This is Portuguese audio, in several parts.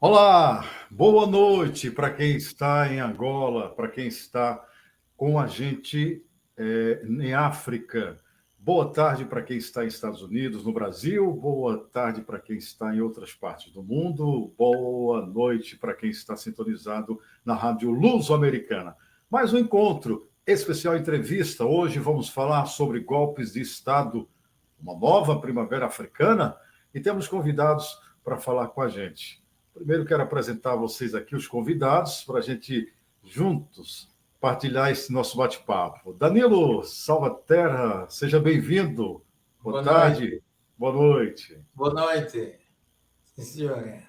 Olá, boa noite para quem está em Angola, para quem está com a gente em África. Boa tarde para quem está em Estados Unidos, no Brasil. Boa tarde para quem está em outras partes do mundo. Boa noite para quem está sintonizado na Rádio Luso-Americana. Mais um encontro, especial entrevista. Hoje vamos falar sobre golpes de Estado, uma nova primavera africana, e temos convidados para falar com a gente. Primeiro quero apresentar a vocês aqui os convidados para a gente juntos partilhar esse nosso bate-papo. Danilo Salvaterra, seja bem-vindo. Boa tarde. Noite. Boa noite. Boa noite. Sim, senhora.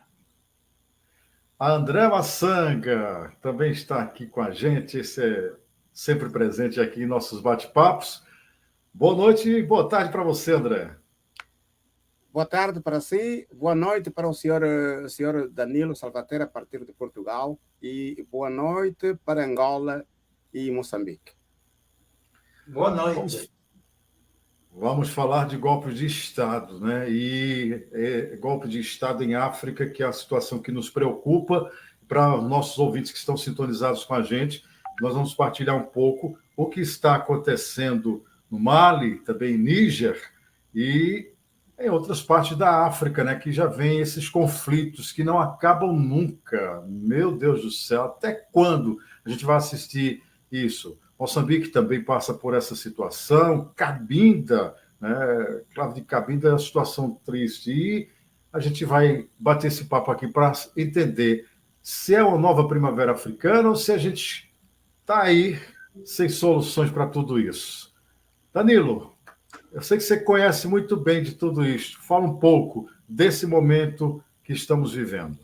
A André Massanga também está aqui com a gente, esse é sempre presente aqui em nossos bate-papos. Boa noite e boa tarde para você, André. Boa tarde para si, boa noite para o senhor Danilo Salvaterra, a partir de Portugal, e boa noite para Angola e Moçambique. Boa noite. Vamos falar de golpes de Estado, né? Golpe de Estado em África, que é a situação que nos preocupa. Para nossos ouvintes que estão sintonizados com a gente, nós vamos partilhar um pouco o que está acontecendo no Mali, também em Níger e em outras partes da África, né, que já vem esses conflitos que não acabam nunca. Meu Deus do céu, até quando a gente vai assistir isso? Moçambique também passa por essa situação, Cabinda, né, Claro de Cabinda é uma situação triste, e a gente vai bater esse papo aqui para entender se é uma nova primavera africana ou se a gente está aí sem soluções para tudo isso. Danilo, eu sei que você conhece muito bem de tudo isso. Fala um pouco desse momento que estamos vivendo.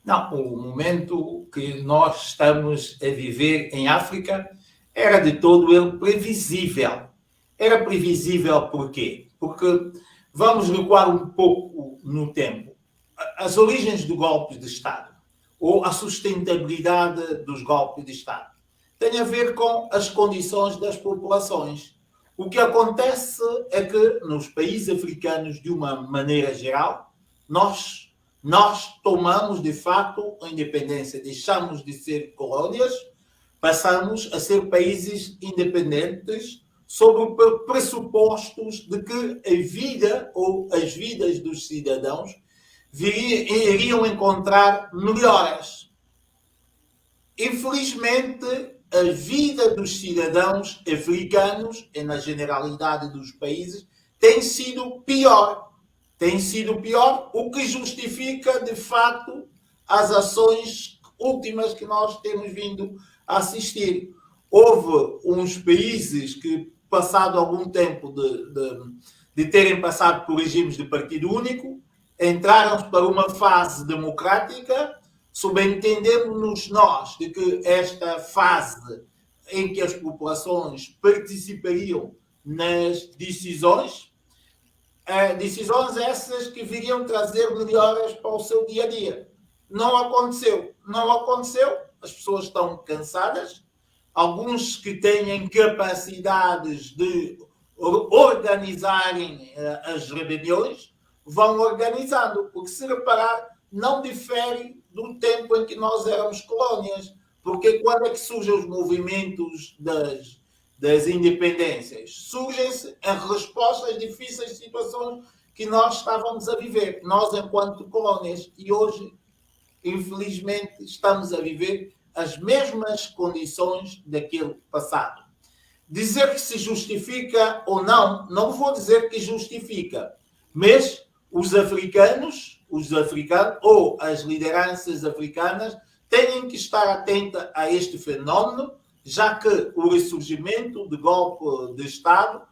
Não, o momento que nós estamos a viver em África era de todo ele previsível. Era previsível por quê? Porque vamos recuar um pouco no tempo. As origens do golpe de Estado, ou a sustentabilidade dos golpes de Estado, tem a ver com as condições das populações. O que acontece é que nos países africanos, de uma maneira geral, nós tomamos de fato a independência, deixamos de ser colónias, passamos a ser países independentes sob pressupostos de que a vida ou as vidas dos cidadãos iriam encontrar melhoras. Infelizmente, a vida dos cidadãos africanos, e na generalidade dos países, tem sido pior. Tem sido pior, o que justifica, de facto, as ações últimas que nós temos vindo a assistir. Houve uns países que, passado algum tempo de terem passado por regimes de partido único, entraram para uma fase democrática. Subentendemos nós de que esta fase em que as populações participariam nas decisões essas que viriam trazer melhoras para o seu dia a dia. Não aconteceu. Não aconteceu. As pessoas estão cansadas. Alguns que têm capacidades de organizarem as rebeliões vão organizando. Porque, se reparar, não difere do tempo em que nós éramos colónias. Porque quando é que surgem os movimentos das independências? Surgem-se em resposta às difíceis situações que nós estávamos a viver, nós enquanto colónias. E hoje, infelizmente, estamos a viver as mesmas condições daquele passado. Dizer que se justifica ou não, não vou dizer que justifica, mas os africanos ou as lideranças africanas têm que estar atentas a este fenómeno, já que o ressurgimento de golpe de Estado,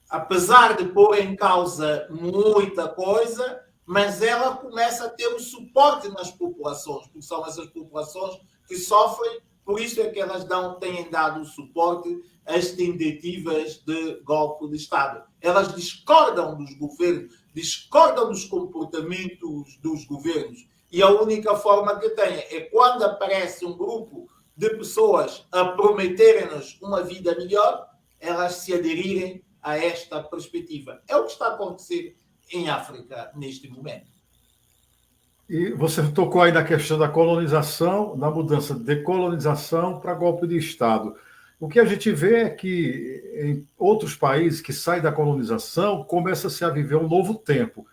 apesar de pôr em causa muita coisa, mas ela começa a ter o suporte nas populações, porque são essas populações que sofrem, por isso é que elas têm dado o suporte às tentativas de golpe de Estado. Elas discordam dos governos, discordam dos comportamentos dos governos, e a única forma que têm é quando aparece um grupo de pessoas a prometerem-nos uma vida melhor, elas se aderirem a esta perspectiva. É o que está a acontecer em África neste momento. E você tocou aí na questão da colonização, da mudança de decolonização para golpe de Estado. O que a gente vê é que em outros países que saem da colonização começa-se a viver um novo tempo.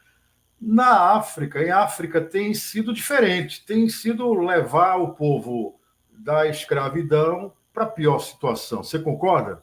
Na África, em África tem sido diferente, tem sido levar o povo da escravidão para a pior situação. Você concorda?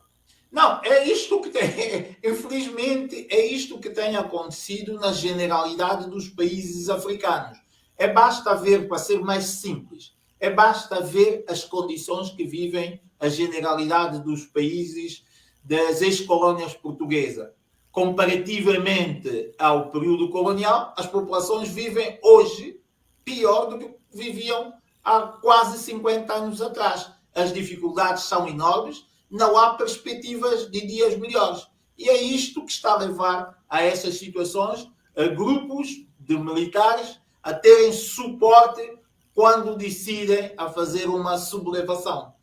Não, é isto que tem, infelizmente, é isto que tem acontecido na generalidade dos países africanos. É basta ver, para ser mais simples, é basta ver as condições que vivem a generalidade dos países das ex-colónias portuguesas. Comparativamente ao período colonial, as populações vivem hoje pior do que viviam há quase 50 anos atrás. As dificuldades são enormes, não há perspectivas de dias melhores. E é isto que está a levar a essas situações, a grupos de militares a terem suporte quando decidem a fazer uma sublevação.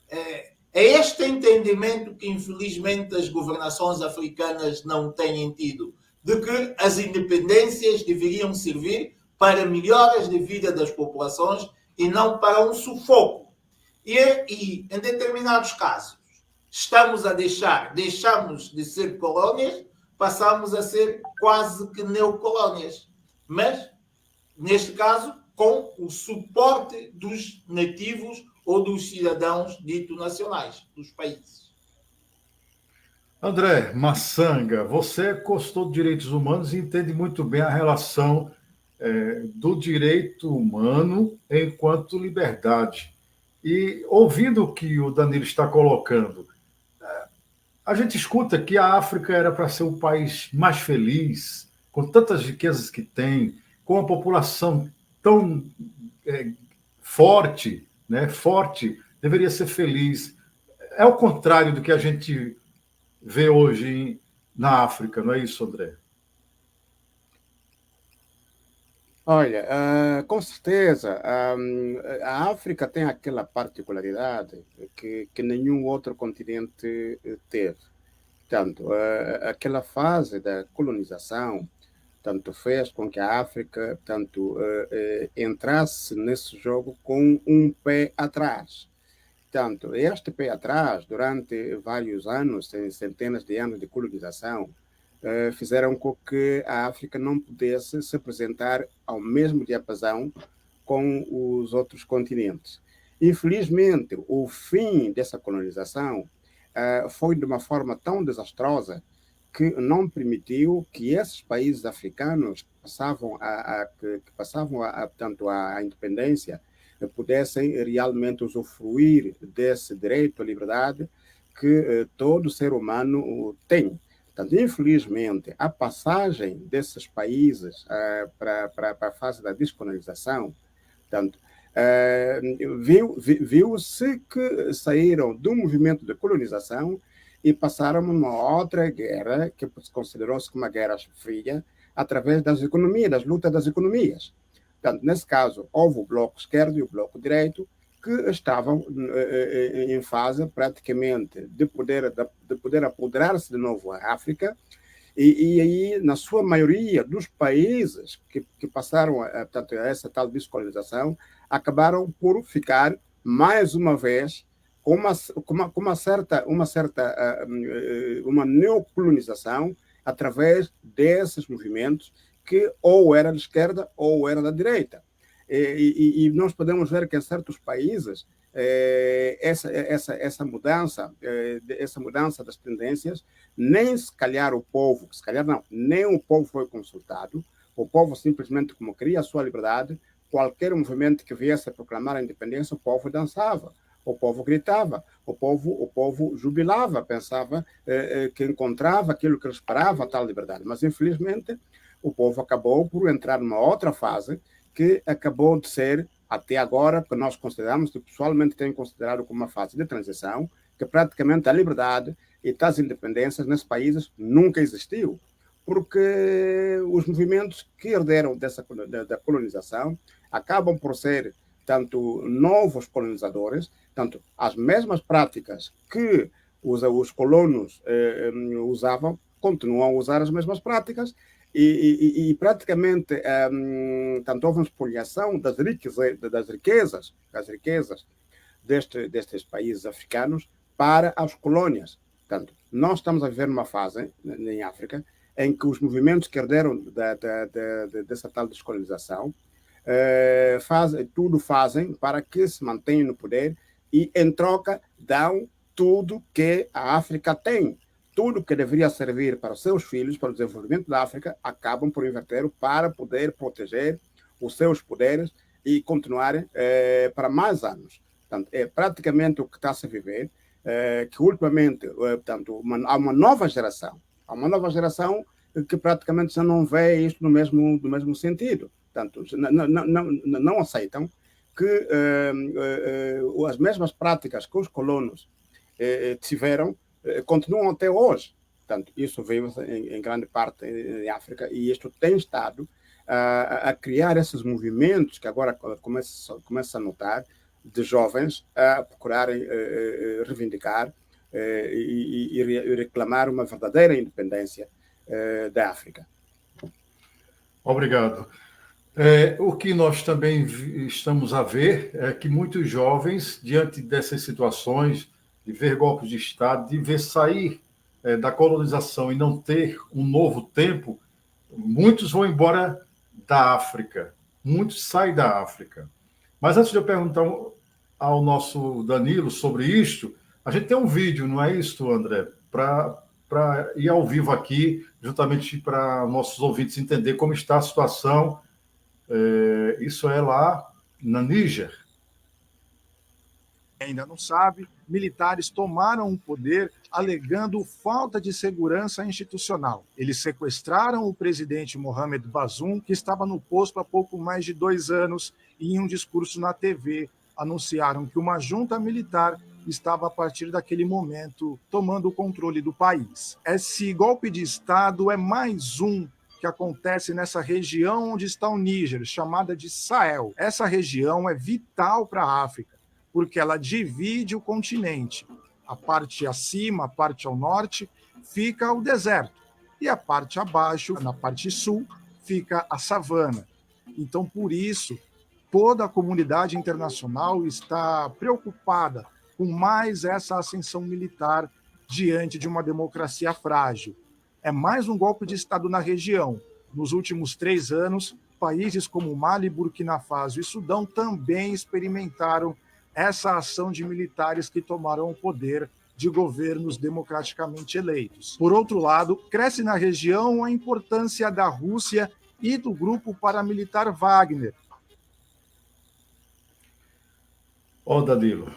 É este entendimento que, infelizmente, as governações africanas não têm tido, de que as independências deveriam servir para melhoras de vida das populações e não para um sufoco. E em determinados casos, deixamos de ser colónias, passamos a ser quase que neocolónias. Mas, neste caso, com o suporte dos nativos ou dos cidadãos dito nacionais dos países. André Massanga, você é consultor de direitos humanos e entende muito bem a relação do direito humano enquanto liberdade. E ouvindo o que o Danilo está colocando, a gente escuta que a África era para ser o país mais feliz, com tantas riquezas que tem, com a população tão forte, né? Forte, deveria ser feliz. É o contrário do que a gente vê hoje na África, não é isso, André? Olha, com certeza, a África tem aquela particularidade que nenhum outro continente teve. Portanto, aquela fase da colonização, tanto fez com que a África entrasse nesse jogo com um pé atrás. Portanto, este pé atrás, durante vários anos, centenas de anos de colonização, fizeram com que a África não pudesse se apresentar ao mesmo diapasão com os outros continentes. Infelizmente, o fim dessa colonização foi de uma forma tão desastrosa que não permitiu que esses países africanos que passavam a independência pudessem realmente usufruir desse direito à liberdade que todo ser humano tem. Portanto, infelizmente, a passagem desses países para a fase da descolonização, portanto, viu-se que saíram do movimento de colonização e passaram a uma outra guerra, que considerou-se como uma guerra fria, através das economias, das lutas das economias. Portanto, nesse caso, houve o bloco esquerdo e o bloco direito, que estavam em fase praticamente de poder apoderar-se de novo a África, e aí, na sua maioria dos países que passaram a essa tal descolonização, acabaram por ficar, mais uma vez, com uma neocolonização através desses movimentos que ou era de esquerda ou era da direita. E nós podemos ver que em certos países essa mudança das tendências, nem se calhar nem o povo foi consultado. O povo simplesmente, como queria a sua liberdade, qualquer movimento que viesse a proclamar a independência, o povo dançava, o povo gritava, o povo jubilava, pensava que encontrava aquilo que esperava, a tal liberdade. Mas, infelizmente, o povo acabou por entrar numa outra fase que acabou de ser, até agora, que nós consideramos, que pessoalmente tenho considerado como uma fase de transição, que praticamente a liberdade e as independências nesses países nunca existiu, porque os movimentos que herderam da colonização acabam por ser tanto novos colonizadores, tanto as mesmas práticas que os colonos usavam, continuam a usar as mesmas práticas, E praticamente tanto houve uma espoliação das riquezas destes países africanos para as colônias. Portanto, nós estamos a viver numa fase em África em que os movimentos que herderam dessa tal descolonização fazem para que se mantenham no poder e, em troca, dão tudo que a África tem. Tudo que deveria servir para os seus filhos, para o desenvolvimento da África, acabam por inverter para poder proteger os seus poderes e continuarem para mais anos. Portanto, é praticamente o que está a se viver, que ultimamente portanto, há uma nova geração que praticamente já não vê isto no mesmo sentido. Portanto, não aceitam que as mesmas práticas que os colonos tiveram continuam até hoje. Portanto, isso veio em grande parte em África e isto tem estado a criar esses movimentos que agora começa a notar de jovens a procurarem reivindicar e reclamar uma verdadeira independência da África. Obrigado. O que nós também estamos a ver é que muitos jovens, diante dessas situações, de ver golpes de Estado, de ver sair da colonização e não ter um novo tempo, muitos vão embora da África. Muitos saem da África. Mas antes de eu perguntar ao nosso Danilo sobre isto, a gente tem um vídeo, não é isso, André? Para ir ao vivo aqui, juntamente para nossos ouvintes entender como está a situação. Isso é lá na Níger. Ainda não sabe, militares tomaram o poder alegando falta de segurança institucional. Eles sequestraram o presidente Mohamed Bazoum, que estava no posto há pouco mais de 2 anos, e em um discurso na TV anunciaram que uma junta militar estava, a partir daquele momento, tomando o controle do país. Esse golpe de Estado é mais um que acontece nessa região onde está o Níger, chamada de Sahel. Essa região é vital para a África, porque ela divide o continente. A parte acima, a parte ao norte, fica o deserto. E a parte abaixo, na parte sul, fica a savana. Então, por isso, toda a comunidade internacional está preocupada com mais essa ascensão militar diante de uma democracia frágil. É mais um golpe de Estado na região. Nos últimos 3 anos, países como Mali, Burkina Faso e Sudão também experimentaram essa ação de militares que tomaram o poder de governos democraticamente eleitos. Por outro lado, cresce na região a importância da Rússia e do grupo paramilitar Wagner. Danilo,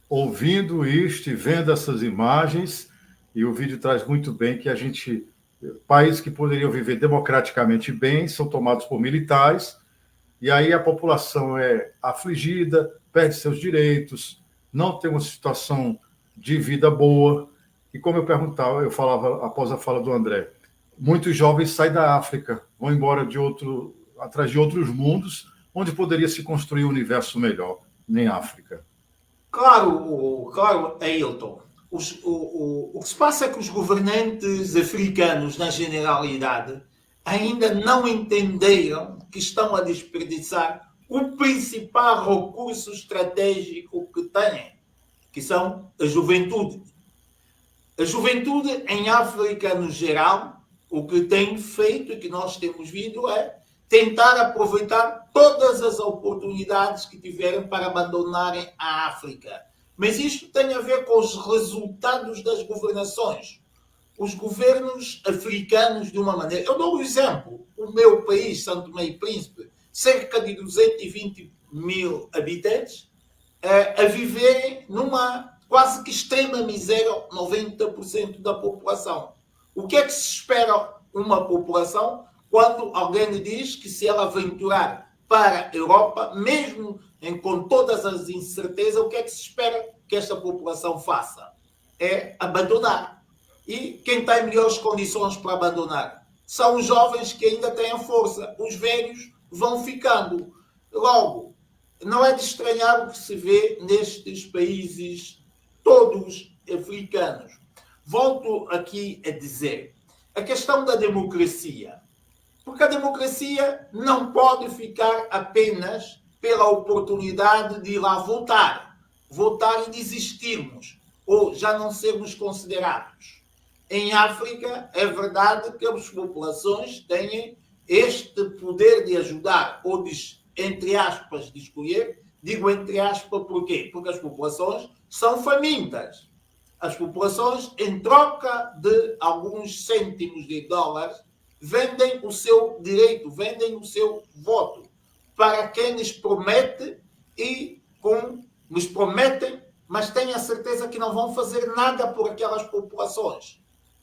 ouvindo isto e vendo essas imagens, e o vídeo traz muito bem que países que poderiam viver democraticamente bem são tomados por militares, e aí a população é afligida, perde seus direitos, não tem uma situação de vida boa. E como eu falava após a fala do André, muitos jovens saem da África, vão embora atrás de outros mundos, onde poderia se construir um universo melhor, nem África. Claro, Ailton. O que se passa é que os governantes africanos, na generalidade, ainda não entenderam que estão a desperdiçar o principal recurso estratégico que têm, que são a juventude. A juventude em África, no geral, o que tem feito e que nós temos visto é tentar aproveitar todas as oportunidades que tiverem para abandonarem a África. Mas isto tem a ver com os resultados das governações. Os governos africanos, de uma maneira... Eu dou um exemplo. O meu país, São Tomé e Príncipe, cerca de 220 mil habitantes, a viverem numa quase que extrema miséria, 90% da população. O que é que se espera uma população quando alguém lhe diz que se ela aventurar para a Europa, mesmo com todas as incertezas, o que é que se espera que esta população faça? É abandonar. E quem está em melhores condições para abandonar? São os jovens que ainda têm a força. Os velhos vão ficando. Logo, não é de estranhar o que se vê nestes países todos africanos. Volto aqui a dizer, a questão da democracia. Porque a democracia não pode ficar apenas pela oportunidade de ir lá votar e desistirmos, ou já não sermos considerados. Em África, é verdade que as populações têm este poder de ajudar, ou de, entre aspas, de escolher. Digo entre aspas, por quê? Porque as populações são famintas. As populações, em troca de alguns cêntimos de dólares, vendem o seu direito, vendem o seu voto para quem lhes promete lhes prometem, mas têm a certeza que não vão fazer nada por aquelas populações.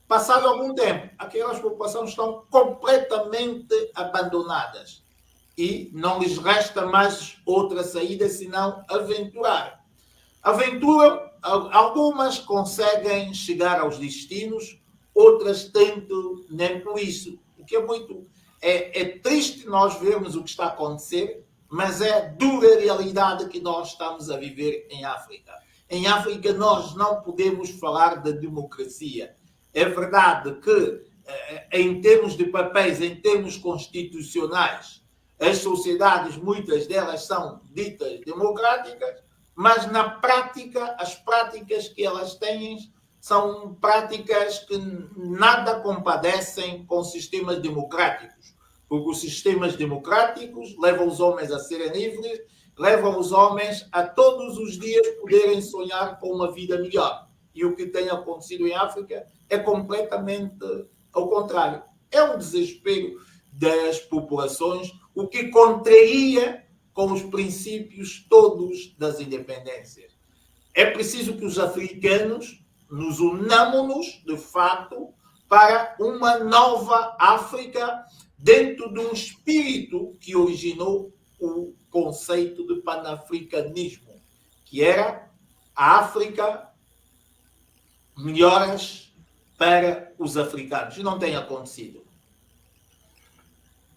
Passado algum tempo, aquelas populações estão completamente abandonadas e não lhes resta mais outra saída senão aventurar. Aventuram, algumas conseguem chegar aos destinos, outras tentam nem por isso. O que é triste nós vermos o que está a acontecer, mas é a dura realidade que nós estamos a viver em África. Em África nós não podemos falar da democracia. É verdade que, em termos de papéis, em termos constitucionais, as sociedades, muitas delas são ditas democráticas, mas na prática, as práticas que elas têm são práticas que nada compadecem com sistemas democráticos. Porque os sistemas democráticos levam os homens a serem livres, levam os homens a todos os dias poderem sonhar com uma vida melhor. E o que tem acontecido em África é completamente ao contrário. É um desespero das populações, o que contraria com os princípios todos das independências. É preciso que os africanos nos unamos, de fato, para uma nova África dentro de um espírito que originou o conceito de panafricanismo, que era a África melhoras para os africanos. E não tem acontecido.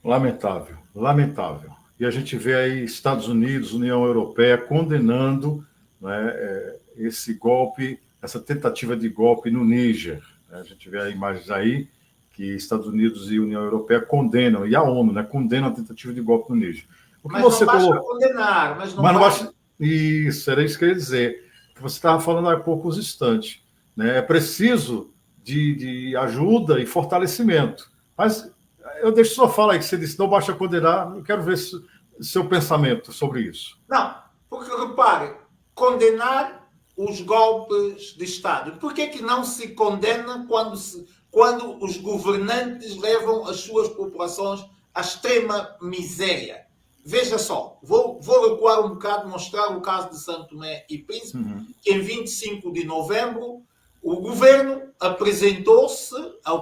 Lamentável, lamentável. E a gente vê aí Estados Unidos, União Europeia condenando, né, esse golpe, essa tentativa de golpe no Níger. A gente vê imagens aí que Estados Unidos e União Europeia condenam, e a ONU, né, condena a tentativa de golpe no Níger. Mas você não basta condenar, mas não basta... Isso, era isso que eu ia dizer. Que você estava falando há poucos instantes. Né? É preciso de ajuda e fortalecimento. Mas eu deixo só falar aí que você disse, não basta condenar, eu quero ver seu pensamento sobre isso. Não, porque repare, condenar os golpes de Estado. Por que não se condena quando os governantes levam as suas populações à extrema miséria? Veja só, vou recuar um bocado, mostrar o caso de São Tomé e Príncipe, que em 25 de novembro o governo apresentou-se à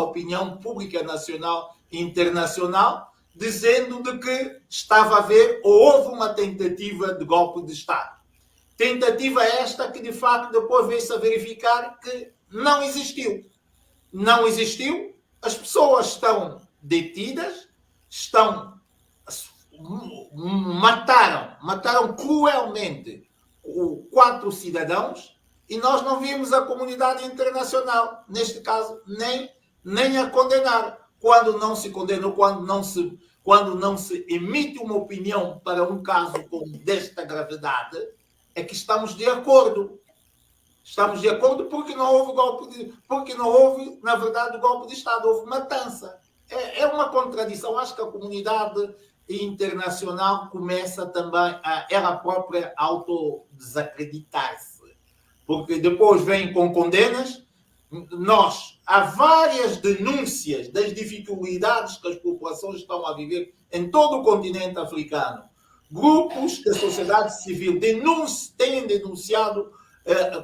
opinião pública nacional e internacional, dizendo de que estava a haver ou houve uma tentativa de golpe de Estado. Tentativa esta que, de facto, depois veio-se a verificar que não existiu. Não existiu, as pessoas estão detidas, mataram cruelmente 4 cidadãos e nós não vimos a comunidade internacional, neste caso, nem a condenar. Quando não se condena, quando não se emite uma opinião para um caso desta gravidade, é que estamos de acordo. Estamos de acordo porque não houve na verdade, golpe de Estado, houve matança. É uma contradição. Acho que a comunidade internacional começa também ela própria a autodesacreditar-se. Porque depois vem com condenas. Há várias denúncias das dificuldades que as populações estão a viver em todo o continente africano. Grupos da sociedade civil têm denunciado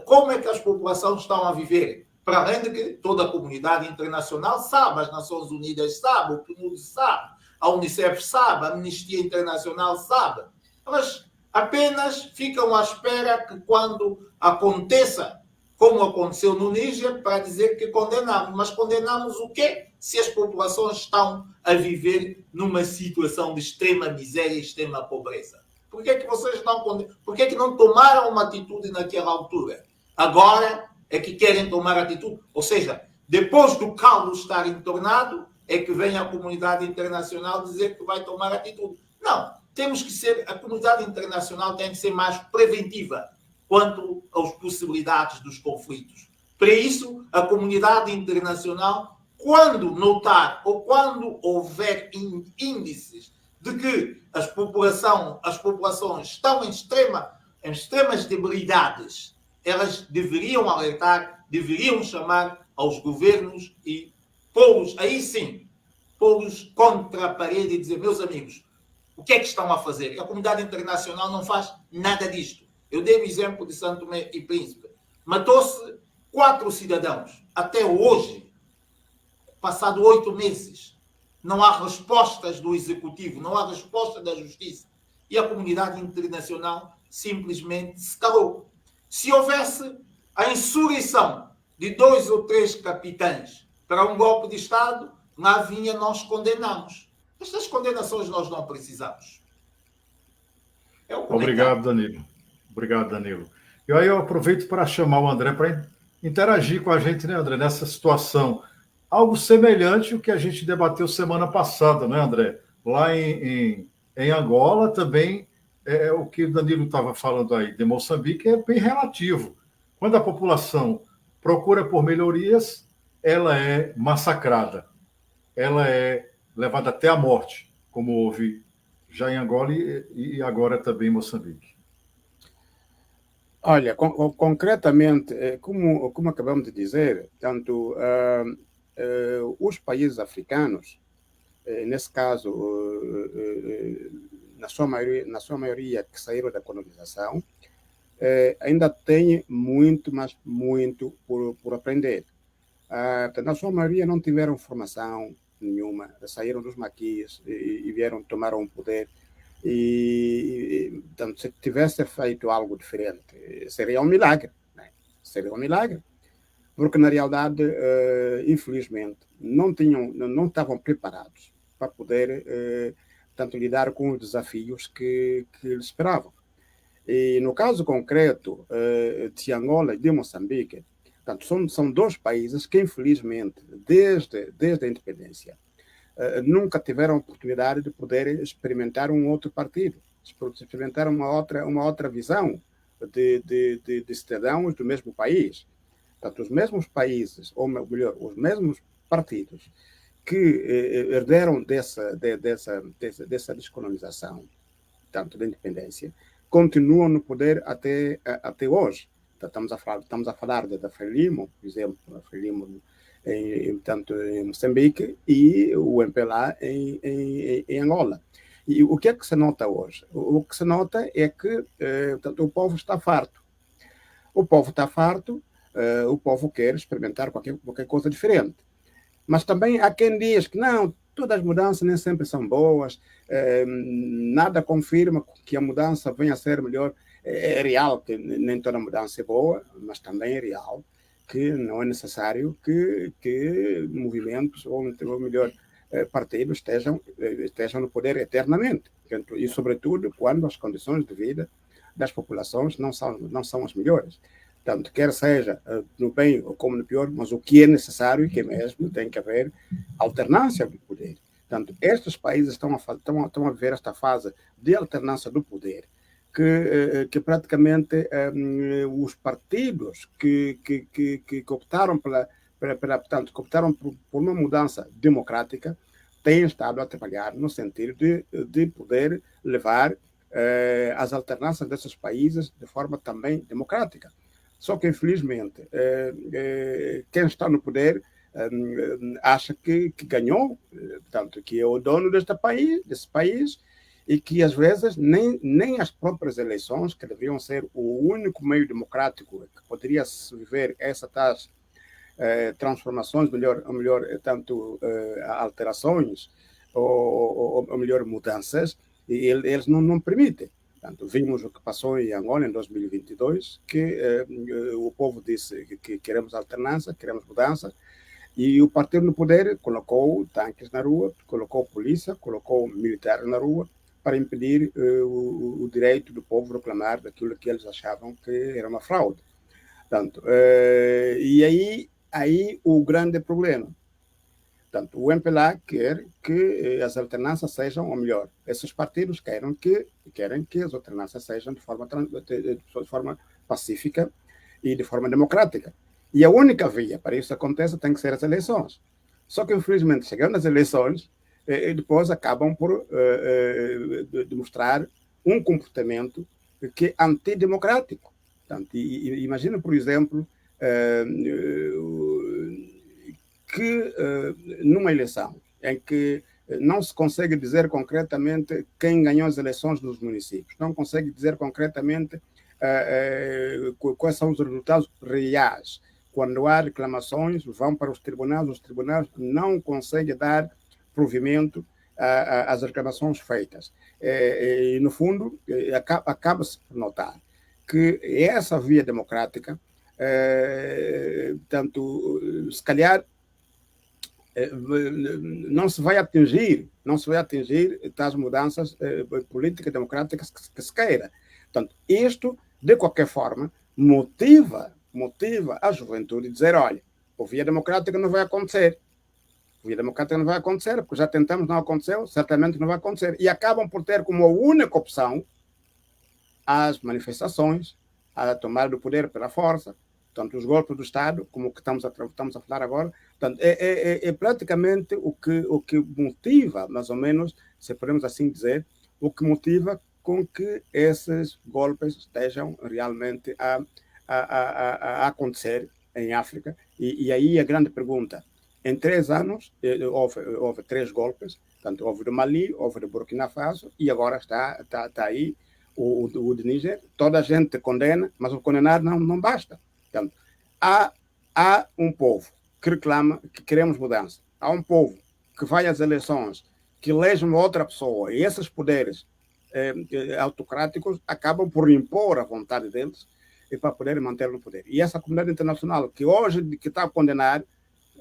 como é que as populações estão a viver. Para além de que toda a comunidade internacional sabe, as Nações Unidas sabem, o PNUD sabe, a Unicef sabe, a Amnistia Internacional sabe. Elas apenas ficam à espera que quando aconteça, como aconteceu no Níger, para dizer que condenamos. Mas condenamos o quê? Se as populações estão a viver numa situação de extrema miséria e extrema pobreza. Por que vocês não condenam? Por que não tomaram uma atitude naquela altura? Agora é que querem tomar atitude. Ou seja, Depois do caldo estar entornado, é que vem a comunidade internacional dizer que vai tomar atitude. Não, a comunidade internacional tem que ser mais preventiva quanto às possibilidades dos conflitos. Para isso, a comunidade internacional, quando notar ou quando houver índices de que as populações estão em extremas debilidades, elas deveriam alertar, deveriam chamar aos governos e pô-los, aí sim, pô-los contra a parede e dizer, meus amigos, o que é que estão a fazer? A comunidade internacional não faz nada disto. Eu dei o exemplo de São Tomé e Príncipe. Matou-se 4 cidadãos. Até hoje, passado 8 meses, não há respostas do Executivo, não há resposta da Justiça. E a comunidade internacional simplesmente se calou. Se houvesse a insurreição de 2 ou 3 capitães para um golpe de Estado, lá vinha, nós condenamos. Estas condenações nós não precisamos. Obrigado, Danilo. Obrigado, Danilo. E aí eu aproveito para chamar o André para interagir com a gente, né, André, nessa situação. Algo semelhante ao que a gente debateu semana passada, né, André? Lá em Angola também, o que o Danilo estava falando aí de Moçambique é bem relativo. Quando a população procura por melhorias, ela é massacrada. Ela é levada até a morte, como houve já em Angola e agora também em Moçambique. Olha, concretamente, como acabamos de dizer, tanto os países africanos, nesse caso, na sua maioria que saíram da colonização, ainda têm muito, mas muito por aprender. Na sua maioria não tiveram formação nenhuma, saíram dos maquis e vieram, tomaram o poder. Então, se tivesse feito algo diferente, seria um milagre, né? Seria um milagre, porque na realidade, infelizmente, não estavam preparados para poder tanto lidar com os desafios que eles esperavam. E no caso concreto de Angola e de Moçambique, portanto, são 2 países que, infelizmente, desde a independência, nunca tiveram a oportunidade de poder experimentar um outro partido, experimentar uma outra visão de cidadãos do mesmo país. Portanto, os mesmos países, ou melhor, os mesmos partidos que herderam dessa descolonização, tanto da independência, continuam no poder até hoje. Então, estamos a falar da Frelimo, por exemplo, a Frelimo tanto em Moçambique e o MPLA em Angola. E o que é que se nota hoje? O que se nota é que o povo está farto. O povo está farto, o povo quer experimentar qualquer coisa diferente. Mas também há quem diz que não, todas as mudanças nem sempre são boas, nada confirma que a mudança venha a ser melhor. É real que nem toda mudança é boa, mas também é real que não é necessário que movimentos, ou melhor, partidos estejam no poder eternamente. E, sobretudo, quando as condições de vida das populações não são as melhores. Tanto quer seja no bem ou como no pior, mas o que é necessário e que mesmo tem que haver alternância do poder. Tanto estes países estão a viver esta fase de alternância do poder, que praticamente os partidos que optaram portanto, que optaram por uma mudança democrática têm estado a trabalhar no sentido de poder levar as alternâncias desses países de forma também democrática. Só que, infelizmente, quem está no poder acha que ganhou, portanto, que é o dono desse país, e que, às vezes, nem as próprias eleições, que deveriam ser o único meio democrático que poderia viver essas tais transformações, ou melhor, tanto alterações, ou melhor, mudanças, e eles não permitem. Portanto, vimos o que passou em Angola em 2022, que o povo disse que queremos alternância, queremos mudança, e o partido no poder colocou tanques na rua, colocou polícia, colocou militares na rua, para impedir o direito do povo reclamar daquilo que eles achavam que era uma fraude. Portanto, e aí aí o grande problema. Portanto, o MPLA quer que as alternâncias sejam, ou melhor, esses partidos querem que as alternâncias sejam de forma pacífica e de forma democrática. E a única via para isso acontecer tem que ser as eleições. Só que, infelizmente, chegando às eleições, depois acabam por demonstrar um comportamento que é antidemocrático. Portanto, imagina, por exemplo, que numa eleição em que não se consegue dizer concretamente quem ganhou as eleições nos municípios, não consegue dizer concretamente quais são os resultados reais. Quando há reclamações, vão para os tribunais não conseguem dar provimento às reclamações feitas. E, no fundo, acaba-se por notar que essa via democrática, tanto, se calhar, não se vai atingir tais mudanças políticas democráticas que se queira. Portanto, isto, de qualquer forma, motiva a juventude a dizer, olha, a via democrática não vai acontecer. A via democrática não vai acontecer, porque já tentamos, não aconteceu, certamente não vai acontecer. E acabam por ter como única opção as manifestações, a tomar do poder pela força, tanto os golpes do Estado, como o que estamos a falar agora. Portanto, é praticamente o que motiva, mais ou menos, se podemos assim dizer, o que motiva com que esses golpes estejam realmente a acontecer em África. E aí a grande pergunta, em 3 anos houve 3 golpes, portanto, houve do Mali, houve do Burkina Faso, e agora está aí o de Níger. Toda a gente condena, mas o condenar não basta. Portanto, há um povo que reclama que queremos mudança. Há um povo que vai às eleições, que elege uma outra pessoa, e esses poderes autocráticos acabam por impor a vontade deles e para poder manter no poder. E essa comunidade internacional, que hoje que está a condenar,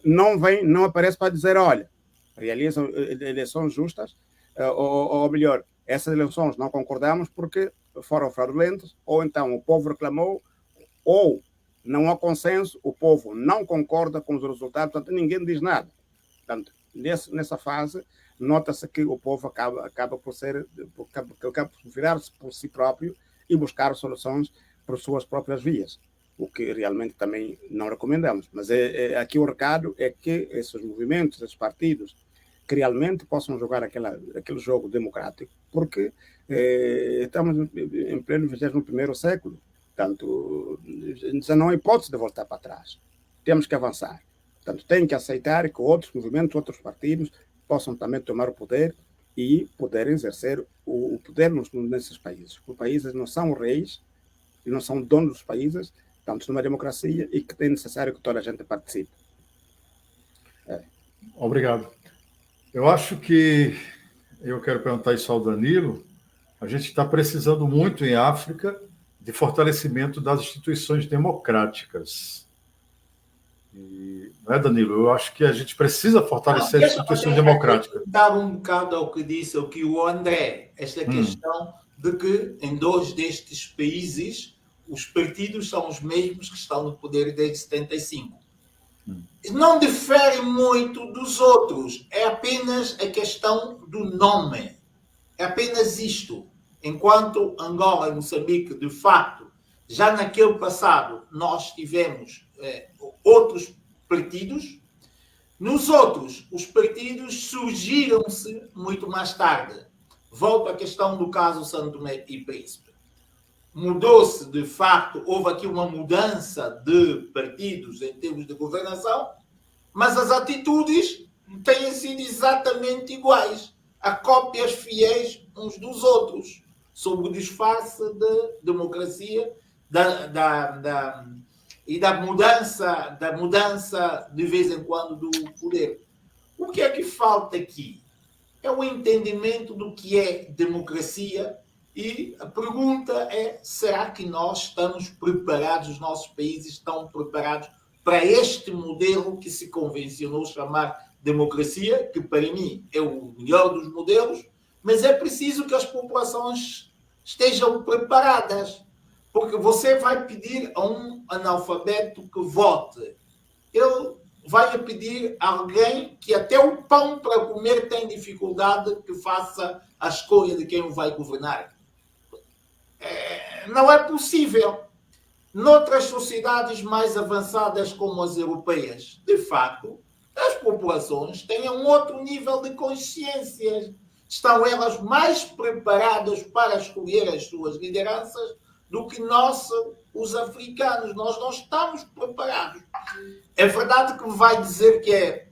não aparece para dizer, olha, realizam eleições justas, ou melhor, essas eleições não concordamos porque foram fraudulentas, ou então o povo reclamou, ou não há consenso, o povo não concorda com os resultados, portanto ninguém diz nada. Portanto, nessa fase, nota-se que o povo acaba por virar-se por si próprio e buscar soluções por suas próprias vias, o que realmente também não recomendamos. Mas aqui o recado é que esses movimentos, esses partidos, que realmente possam jogar aquele jogo democrático, porque estamos em pleno 21º século. Portanto, já não há hipótese de voltar para trás. Temos que avançar. Portanto, tem que aceitar que outros movimentos, outros partidos possam também tomar o poder e poder exercer o poder nesses países. Os países não são reis, não são donos dos países, estamos numa democracia e que é necessário que toda a gente participe. Obrigado. Eu acho que, eu quero perguntar isso ao Danilo, a gente está precisando muito em África de fortalecimento das instituições democráticas. E, não é, Danilo? Eu acho que a gente precisa fortalecer as instituições democráticas. Dar um bocado ao que disse aqui o André, esta questão de que em 2 destes países os partidos são os mesmos que estão no poder desde 75. Não diferem muito dos outros, é apenas a questão do nome. É apenas isto. Enquanto Angola e Moçambique, de facto, já naquele passado nós tivemos outros partidos, nos outros, os partidos surgiram-se muito mais tarde. Volto à questão do caso São Tomé e Príncipe. Mudou-se, de facto, houve aqui uma mudança de partidos em termos de governação, mas as atitudes têm sido exatamente iguais, a cópias fiéis uns dos outros, sob o disfarce de democracia e da mudança de vez em quando do poder. O que é que falta aqui? É o entendimento do que é democracia. E a pergunta é, será que nós estamos preparados, os nossos países estão preparados para este modelo que se convencionou chamar democracia, que para mim é o melhor dos modelos, mas é preciso que as populações estejam preparadas, porque você vai pedir a um analfabeto que vote ele vai pedir a alguém que até o pão para comer tem dificuldade que faça a escolha de quem o vai governar. Não é possível. Noutras sociedades mais avançadas como as europeias, de facto, as populações têm um outro nível de consciência. Estão elas mais preparadas para escolher as suas lideranças do que nós, os africanos. Nós não estamos preparados. É verdade que vai dizer que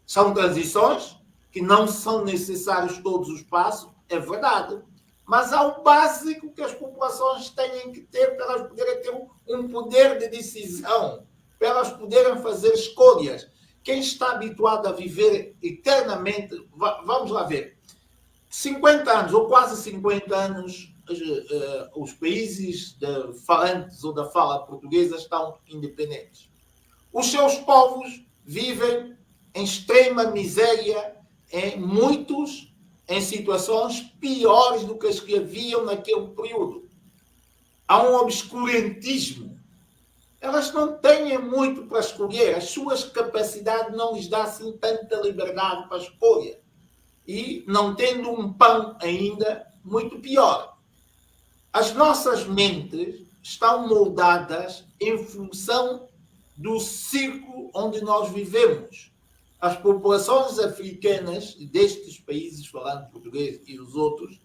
são transições, que não são necessários todos os passos, é verdade. Mas há o básico que as populações têm que ter para elas poderem ter um poder de decisão, para elas poderem fazer escolhas. Quem está habituado a viver eternamente, vamos lá ver, 50 anos ou quase 50 anos, os países falantes ou da fala portuguesa estão independentes. Os seus povos vivem em extrema miséria, muitos em situações piores do que as que haviam naquele período. Há um obscurantismo. Elas não têm muito para escolher. As suas capacidades não lhes dão assim tanta liberdade para escolha. E não tendo um pão ainda, muito pior. As nossas mentes estão moldadas em função do círculo onde nós vivemos. As populações africanas destes países falando português e os outros,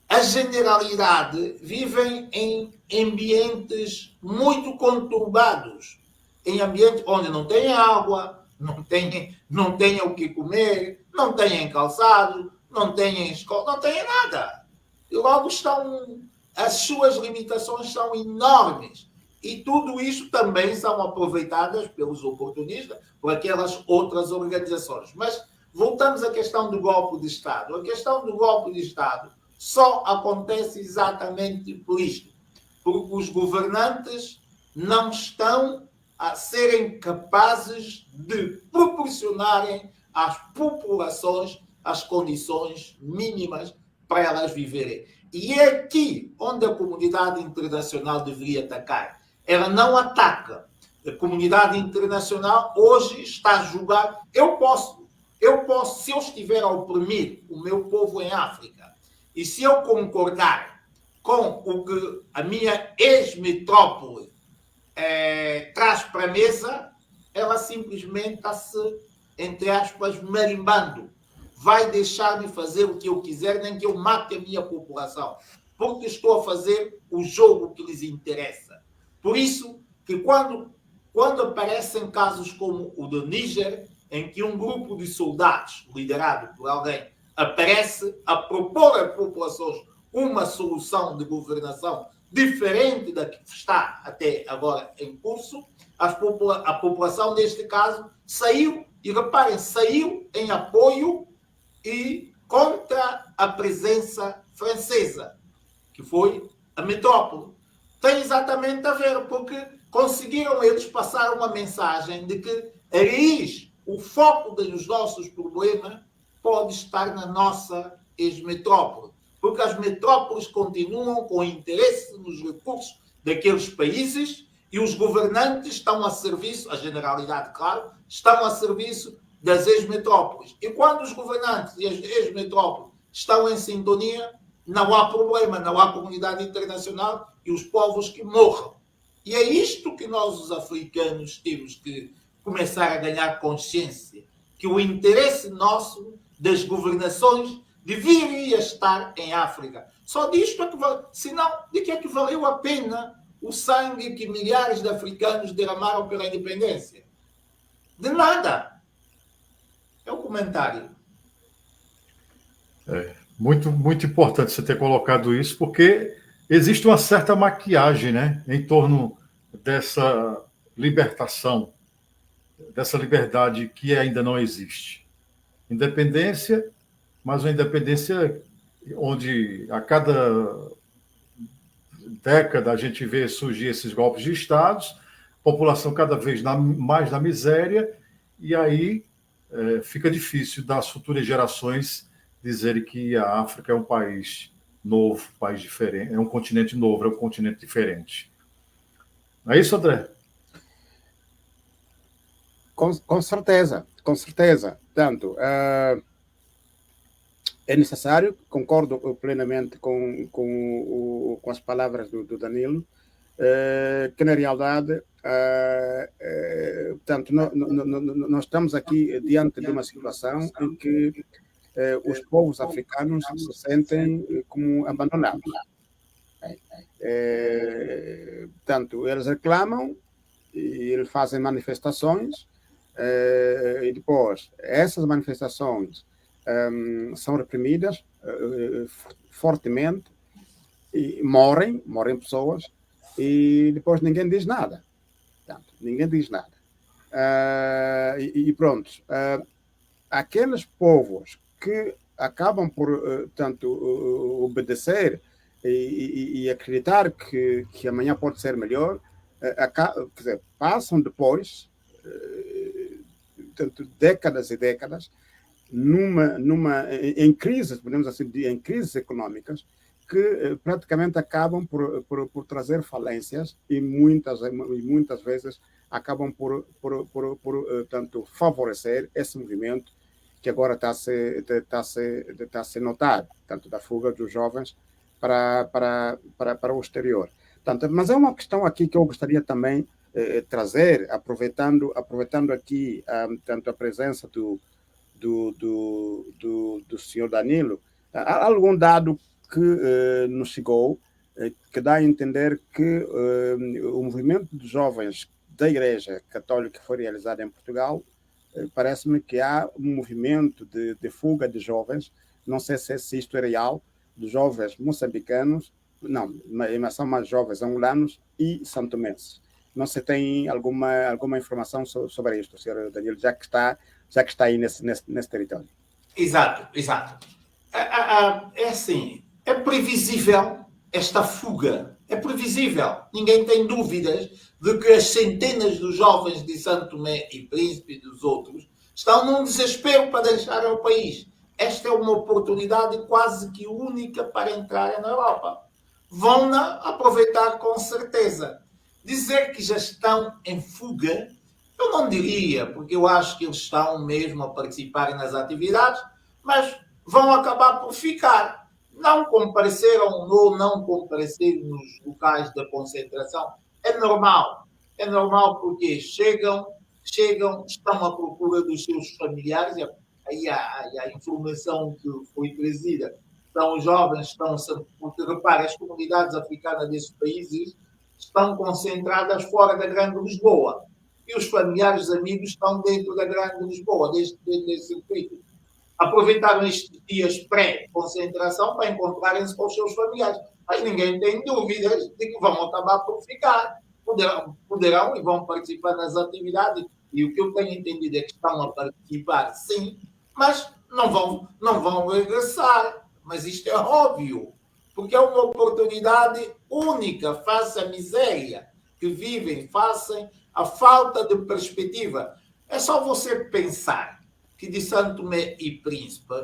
a generalidade vivem em ambientes muito conturbados, em ambientes onde não têm água, não têm o que comer, não têm calçado, não têm escola, não têm nada. E logo as suas limitações são enormes. E tudo isso também são aproveitadas pelos oportunistas, por aquelas outras organizações. Mas voltamos à questão do golpe de Estado. A questão do golpe de Estado só acontece exatamente por isto. Porque os governantes não estão a serem capazes de proporcionarem às populações as condições mínimas para elas viverem. E é aqui onde a comunidade internacional deveria atacar. Ela não ataca. A comunidade internacional hoje está a julgar. Eu posso, se eu estiver a oprimir o meu povo em África, e se eu concordar com o que a minha ex-metrópole traz para a mesa, ela simplesmente está-se, entre aspas, marimbando. Vai deixar-me fazer o que eu quiser, nem que eu mate a minha população. Porque estou a fazer o jogo que lhes interessa. Por isso que quando aparecem casos como o do Níger, em que um grupo de soldados, liderado por alguém, aparece a propor às populações uma solução de governação diferente da que está até agora em curso, a população, neste caso, saiu, e reparem, saiu em apoio e contra a presença francesa, que foi a metrópole. Tem exatamente a ver, porque conseguiram eles passar uma mensagem de que a raiz, o foco dos nossos problemas pode estar na nossa ex-metrópole. Porque as metrópoles continuam com interesse nos recursos daqueles países e os governantes estão a serviço, a generalidade, claro, estão a serviço das ex-metrópoles. E quando os governantes e as ex-metrópoles estão em sintonia, não há problema, não há comunidade internacional e os povos que morram. E é isto que nós, os africanos, temos que começar a ganhar consciência, que o interesse nosso das governações deveria estar em África. Só disto é que senão, de que é que valeu a pena o sangue que milhares de africanos derramaram pela independência? De nada. É o comentário. Muito, muito importante você ter colocado isso, porque existe uma certa maquiagem, né, em torno dessa libertação, dessa liberdade que ainda não existe. Independência, mas uma independência onde a cada década a gente vê surgir esses golpes de estados, população cada vez mais na miséria, e aí fica difícil das futuras gerações dizerem que a África é um país novo, um país diferente, é um continente novo, é um continente diferente. Não é isso, André? Com certeza, com certeza. Portanto, é necessário, concordo plenamente com as palavras do Danilo, que na realidade, portanto, nós estamos aqui diante de uma situação em que os povos africanos se sentem como abandonados. Portanto, eles reclamam e eles fazem manifestações, e depois essas manifestações são reprimidas fortemente, e morrem pessoas, e depois ninguém diz nada. Portanto, ninguém diz nada. E pronto. Aqueles povos que acabam por, portanto, obedecer e acreditar que amanhã pode ser melhor, quer dizer, passam depois, portanto, décadas e décadas, em crises, podemos assim dizer, em crises econômicas, que praticamente acabam por trazer falências e muitas vezes acabam por tanto, favorecer esse movimento que agora está a se notar, tanto da fuga dos jovens para o exterior. Portanto, mas é uma questão aqui que eu gostaria também trazer, aproveitando aqui tanto a presença do senhor Danilo, há algum dado que nos chegou, que dá a entender que o movimento dos jovens da Igreja Católica que foi realizado em Portugal, parece-me que há um movimento de fuga de jovens, não sei se isto é real, de jovens moçambicanos, não, mas são mais jovens angolanos e santomenses. Não se tem alguma informação sobre isto, senhor Danilo, já que está aí nesse território. Exato. É assim, é previsível esta fuga, é previsível. Ninguém tem dúvidas de que as centenas de jovens de Santo Tomé e Príncipe e dos outros estão num desespero para deixar o país. Esta é uma oportunidade quase que única para entrar na Europa. Vão-na aproveitar com certeza. Dizer que já estão em fuga, eu não diria, porque eu acho que eles estão mesmo a participar nas atividades, mas vão acabar por ficar. Não compareceram ou não compareceram nos locais da concentração. É normal porque chegam, estão à procura dos seus familiares. Aí a informação que foi trazida. Então, os jovens porque repara, as comunidades africanas desses países estão concentradas fora da Grande Lisboa. E os familiares amigos estão dentro da Grande Lisboa, dentro desse circuito. Aproveitaram estes dias pré-concentração para encontrarem-se com os seus familiares. Mas ninguém tem dúvidas de que vão acabar por ficar. Poderão e vão participar das atividades. E o que eu tenho entendido é que estão a participar, sim, mas não vão regressar. Mas isto é óbvio, porque é uma oportunidade única face à miséria que vivem, face à falta de perspectiva. É só você pensar que de Santo Tomé e Príncipe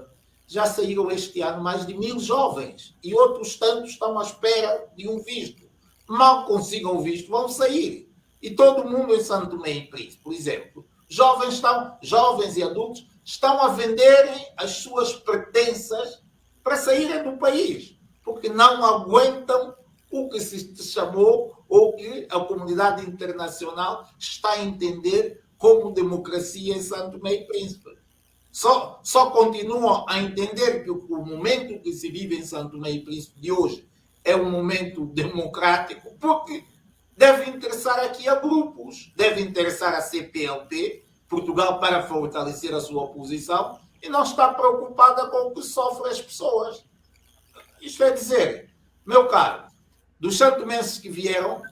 já saíram este ano mais de 1000 jovens e outros tantos estão à espera de um visto. Mal consigam o visto, vão sair. E todo mundo em Santo Tomé e Príncipe, por exemplo, jovens e adultos estão a venderem as suas pertenças para saírem do país, porque não aguentam o que se chamou ou que a comunidade internacional está a entender como democracia em Santo Tomé e Príncipe. Só continuam a entender que o momento que se vive em Santo Tomé e Príncipe de hoje é um momento democrático, porque deve interessar aqui a grupos, deve interessar a CPLP, Portugal, para fortalecer a sua posição, e não está preocupada com o que sofrem as pessoas. Isto é dizer, meu caro, dos santomenses que vieram,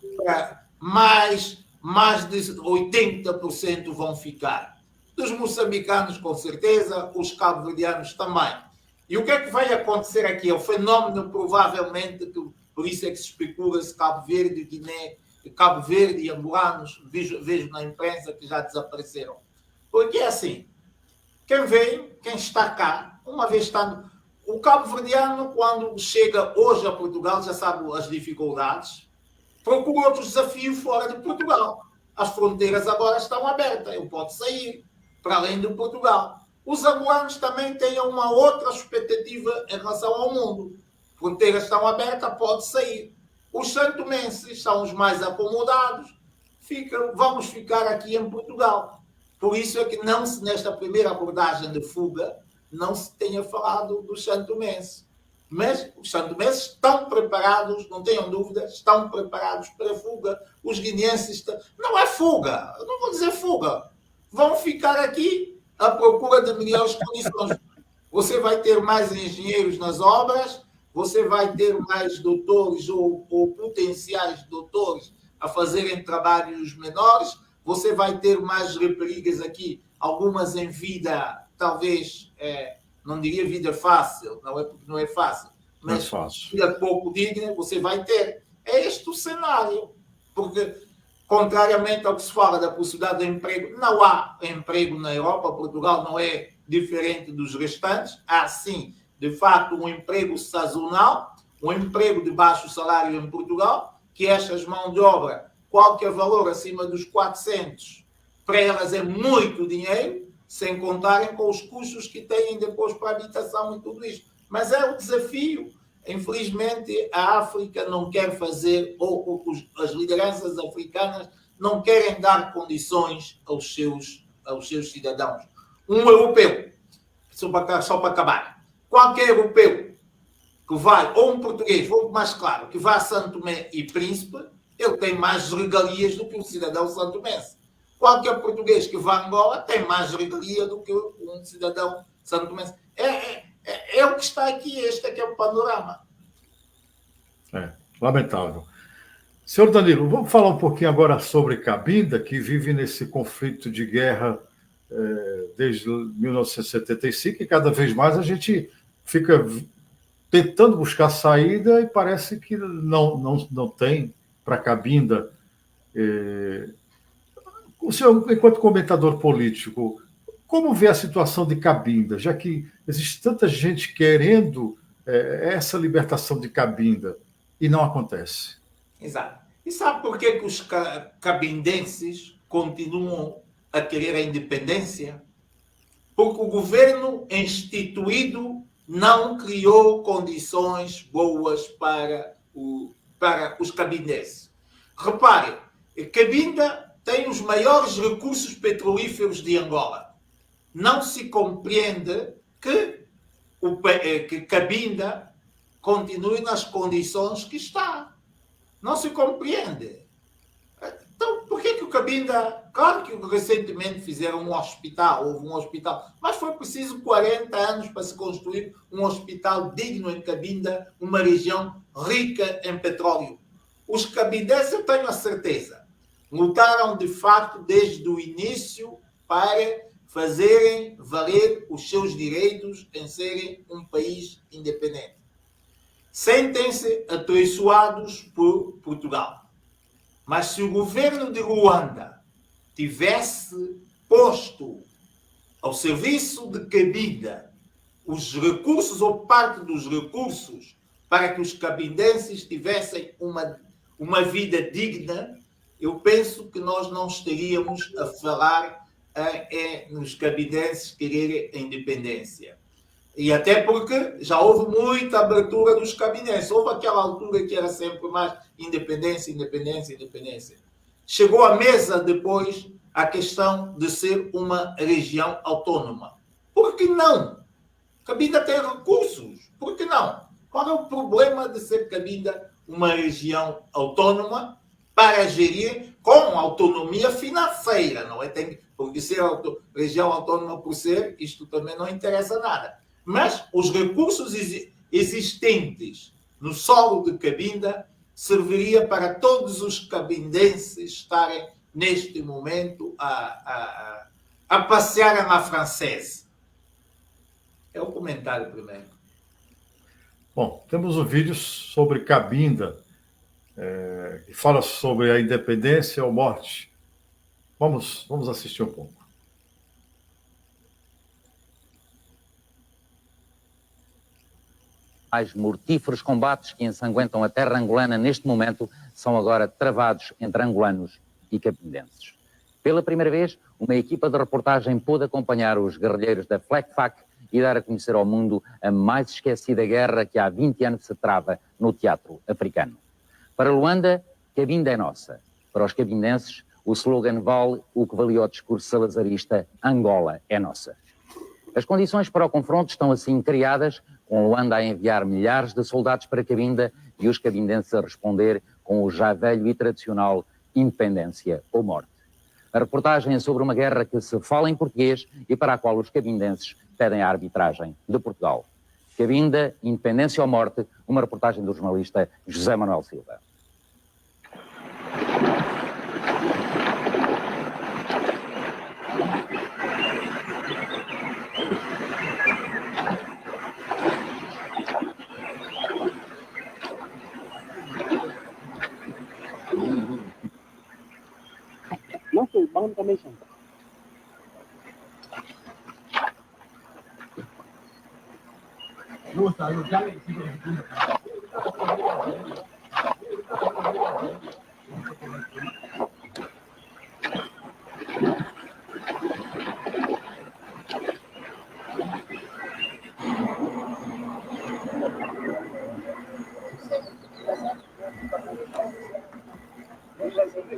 mais de 80% vão ficar. Dos moçambicanos, com certeza, os cabo-verdianos também. E o que é que vai acontecer aqui? É o fenómeno, provavelmente, por isso é que se especula se Cabo Verde, Guiné, Cabo Verde e angolanos, vejo na imprensa que já desapareceram. Porque é assim, quem vem, quem está cá, uma vez estando... O cabo-verdiano, quando chega hoje a Portugal, já sabe as dificuldades, procura outros desafios fora de Portugal. as fronteiras agora estão abertas, ele pode sair para além de Portugal. Os angolanos também têm uma outra expectativa em relação ao mundo. Fronteiras estão abertas, pode sair. Os santomenses são os mais acomodados, vamos ficar aqui em Portugal. Por isso é que não se, nesta primeira abordagem de fuga, não se tenha falado dos santomenses. Mas os santomenses estão preparados, não tenham dúvidas, estão preparados para a fuga. Os guineenses estão... Não é fuga, não vou dizer fuga. Vão ficar aqui à procura de melhores condições. Você vai ter mais engenheiros nas obras, você vai ter mais doutores ou potenciais doutores a fazerem trabalhos menores, você vai ter mais raparigas aqui, algumas em vida, talvez, não diria vida fácil, não é porque não é fácil, mas vida pouco digna, você vai ter. É este o cenário, porque, contrariamente ao que se fala da possibilidade de emprego, não há emprego na Europa, Portugal não é diferente dos restantes, há sim, de fato, um emprego sazonal, um emprego de baixo salário em Portugal, que estas mãos de obra, qualquer valor acima dos 400, para elas é muito dinheiro, sem contarem com os custos que têm depois para a habitação e tudo isto. Mas é o desafio. Infelizmente, a África não quer fazer, ou as lideranças africanas não querem dar condições aos seus cidadãos. Um europeu, só para acabar, qualquer europeu que vai, ou um português, vou mais claro, que vá a Santo Tomé e Príncipe, ele tem mais regalias do que um cidadão santomense. Qualquer português que vá a Angola tem mais regalia do que um cidadão santomense. É o que está aqui, este aqui é o panorama. Lamentável. Senhor Danilo, vamos falar um pouquinho agora sobre Cabinda, que vive nesse conflito de guerra desde 1975, e cada vez mais a gente fica tentando buscar saída e parece que não tem para Cabinda. O senhor, enquanto comentador político, como vê a situação de Cabinda, já que existe tanta gente querendo essa libertação de Cabinda e não acontece? Exato. E sabe por que os cabindenses continuam a querer a independência? Porque o governo instituído não criou condições boas para os cabindenses. Repare, Cabinda tem os maiores recursos petrolíferos de Angola. Não se compreende que Cabinda continue nas condições que está. Não se compreende. Então, por que o Cabinda... Claro que recentemente fizeram um hospital, houve um hospital, mas foi preciso 40 anos para se construir um hospital digno em Cabinda, uma região rica em petróleo. Os cabindenses, eu tenho a certeza, lutaram de facto desde o início para fazerem valer os seus direitos em serem um país independente. Sentem-se atraiçoados por Portugal. Mas se o governo de Ruanda tivesse posto ao serviço de Cabinda os recursos ou parte dos recursos para que os cabindenses tivessem uma vida digna, eu penso que nós não estaríamos a falar nos cabindenses quererem a independência. E até porque já houve muita abertura dos cabindenses. Houve aquela altura que era sempre mais independência, independência, independência. Chegou à mesa depois a questão de ser uma região autónoma. Por que não? Cabinda tem recursos. Por que não? Qual é o problema de ser Cabinda uma região autónoma para gerir com autonomia financeira? Não é? Porque ser região autónoma por ser, isto também não interessa nada. Mas os recursos existentes no solo de Cabinda serviria para todos os cabindenses estarem neste momento a passear na francesa. É o comentário primeiro. Bom, temos um vídeo sobre Cabinda, que fala sobre a independência ou morte. Vamos assistir um pouco. Mais mortíferos combates que ensanguentam a terra angolana neste momento são agora travados entre angolanos e cabindenses. Pela primeira vez, uma equipa de reportagem pôde acompanhar os guerrilheiros da FLECFAC e dar a conhecer ao mundo a mais esquecida guerra que há 20 anos se trava no teatro africano. Para Luanda, Cabinda é nossa. Para os cabindenses, o slogan vale o que valia o discurso salazarista: Angola é nossa. As condições para o confronto estão assim criadas, com Luanda a enviar milhares de soldados para Cabinda e os cabindenses a responder com o já velho e tradicional independência ou morte. A reportagem é sobre uma guerra que se fala em português e para a qual os cabindenses pedem a arbitragem de Portugal. Cabinda, independência ou morte, uma reportagem do jornalista José Manuel Silva. Não foi bom também, sim.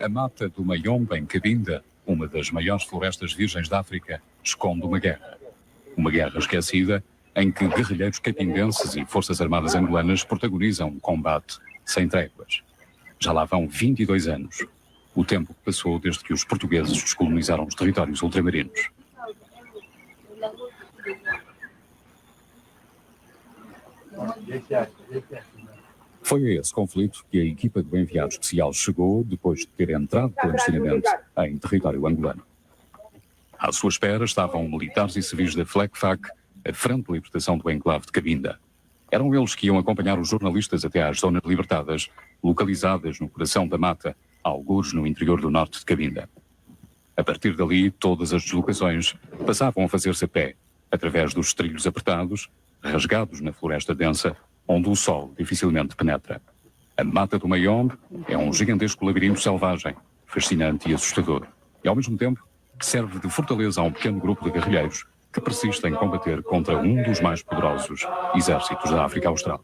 A mata do Mayombe, em Cabinda, uma das maiores florestas virgens da África, esconde uma guerra. Uma guerra esquecida em que guerrilheiros cabindenses e forças armadas angolanas protagonizam um combate sem tréguas. Já lá vão 22 anos, o tempo que passou desde que os portugueses descolonizaram os territórios ultramarinos. Foi a esse conflito que a equipa do enviado especial chegou depois de ter entrado clandestinamente em território angolano. À sua espera estavam militares e civis da FLECFAC, a Frente de Libertação do Enclave de Cabinda. Eram eles que iam acompanhar os jornalistas até às zonas libertadas, localizadas no coração da mata, algures no interior do norte de Cabinda. A partir dali, todas as deslocações passavam a fazer-se a pé, através dos trilhos apertados, rasgados na floresta densa, onde o sol dificilmente penetra. A Mata do Mayombe é um gigantesco labirinto selvagem, fascinante e assustador, e ao mesmo tempo que serve de fortaleza a um pequeno grupo de guerrilheiros que persiste em combater contra um dos mais poderosos exércitos da África Austral.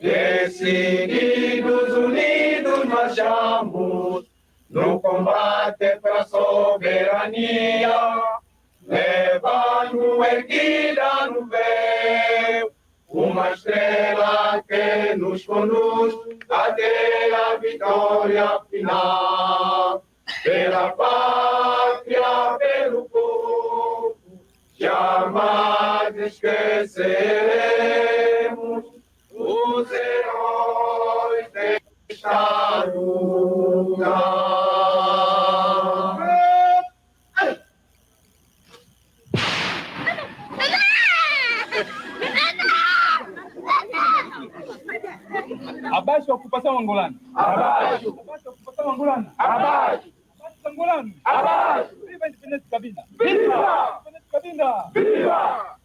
Decididos, unidos, marchamos no combate para a soberania, levando erguida no véu uma estrela que nos conduz até a vitória final. Pela pátria, pelo povo, jamais esqueceremos os heróis desta luta. Abaixo a ocupação angolana. Abaixo. Abaixo a ocupação angolana. Abaixo. Abaixo angolano. Abaixo. Viva a independência de Cabinda. Viva! Independência de Cabinda. Viva!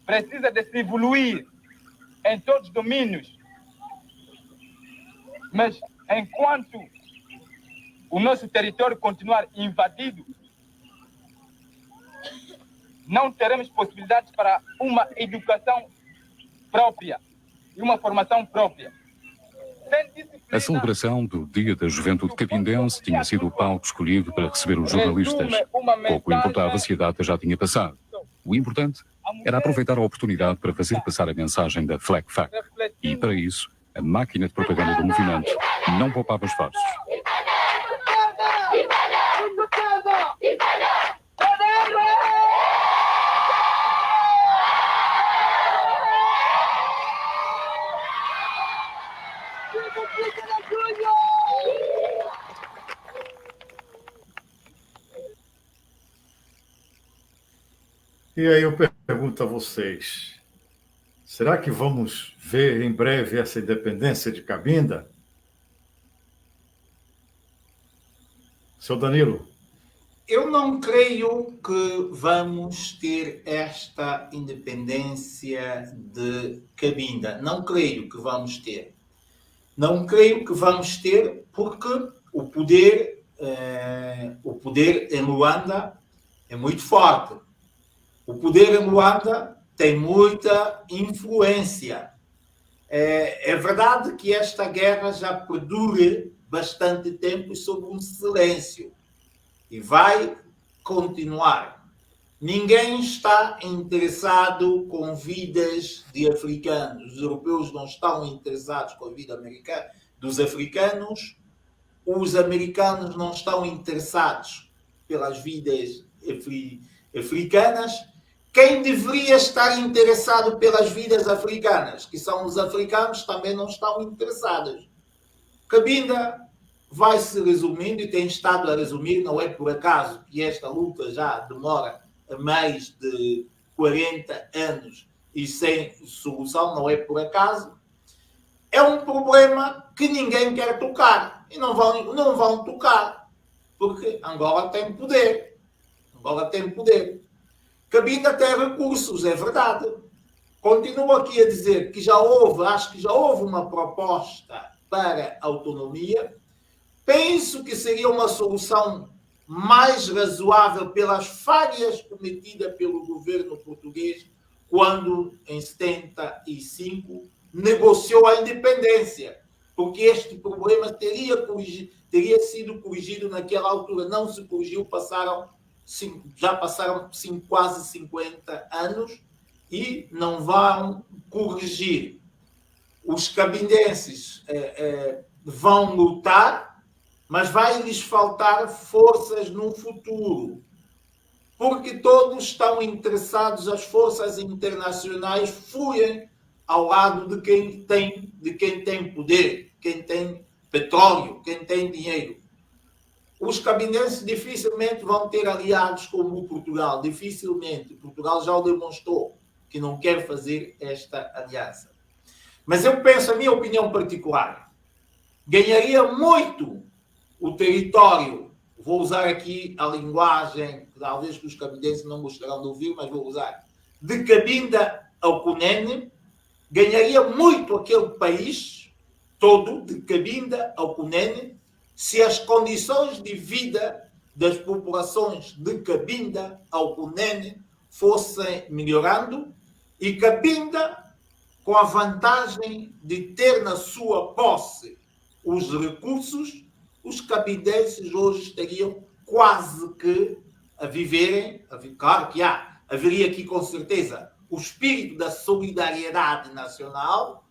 Precisa de se evoluir em todos os domínios. Mas enquanto o nosso território continuar invadido, não teremos possibilidades para uma educação própria e uma formação própria. A celebração do Dia da Juventude Cabindense tinha sido o palco escolhido para receber os jornalistas. Pouco importava se a data já tinha passado. O importante era aproveitar a oportunidade para fazer passar a mensagem da FLECFAC. E, para isso, a máquina de propaganda do movimento não poupava esforços. E aí eu pergunto a vocês, será que vamos ver em breve essa independência de Cabinda? Seu Danilo? Eu não creio que vamos ter esta independência de Cabinda. Não creio que vamos ter. Não creio que vamos ter porque o poder o poder em Luanda é muito forte. O poder em Luanda tem muita influência. É verdade que esta guerra já perdura bastante tempo sob um silêncio e vai continuar. Ninguém está interessado com vidas de africanos. Os europeus não estão interessados com a vida dos africanos. Os americanos não estão interessados pelas vidas africanas. Quem deveria estar interessado pelas vidas africanas, que são os africanos, também não estão interessados. Cabinda vai se resumindo, e tem estado a resumir, não é por acaso que esta luta já demora mais de 40 anos e sem solução, não é por acaso. É um problema que ninguém quer tocar. E não vão tocar, porque Angola tem poder. Angola tem poder. Cabinda tem recursos, é verdade. Continuo aqui a dizer que acho que já houve uma proposta para autonomia. Penso que seria uma solução mais razoável pelas falhas cometidas pelo governo português quando, em 75, negociou a independência, porque este problema teria sido corrigido naquela altura. Não se corrigiu, já passaram quase 50 anos e não vão corrigir. Os cabindenses vão lutar, mas vai lhes faltar forças no futuro, porque todos estão interessados, as forças internacionais fluem ao lado de quem tem poder, quem tem petróleo, quem tem dinheiro. Os cabindenses dificilmente vão ter aliados como o Portugal, dificilmente. Portugal já o demonstrou que não quer fazer esta aliança. Mas eu penso, a minha opinião particular, ganharia muito o território, vou usar aqui a linguagem, talvez que os cabindenses não gostarão de ouvir, mas vou usar, de Cabinda ao Cunene, ganharia muito aquele país todo, de Cabinda ao Cunene, se as condições de vida das populações de Cabinda ao Cunene fossem melhorando, e Cabinda, com a vantagem de ter na sua posse os recursos, os cabindenses hoje estariam quase que a viverem, claro que haveria aqui com certeza o espírito da solidariedade nacional,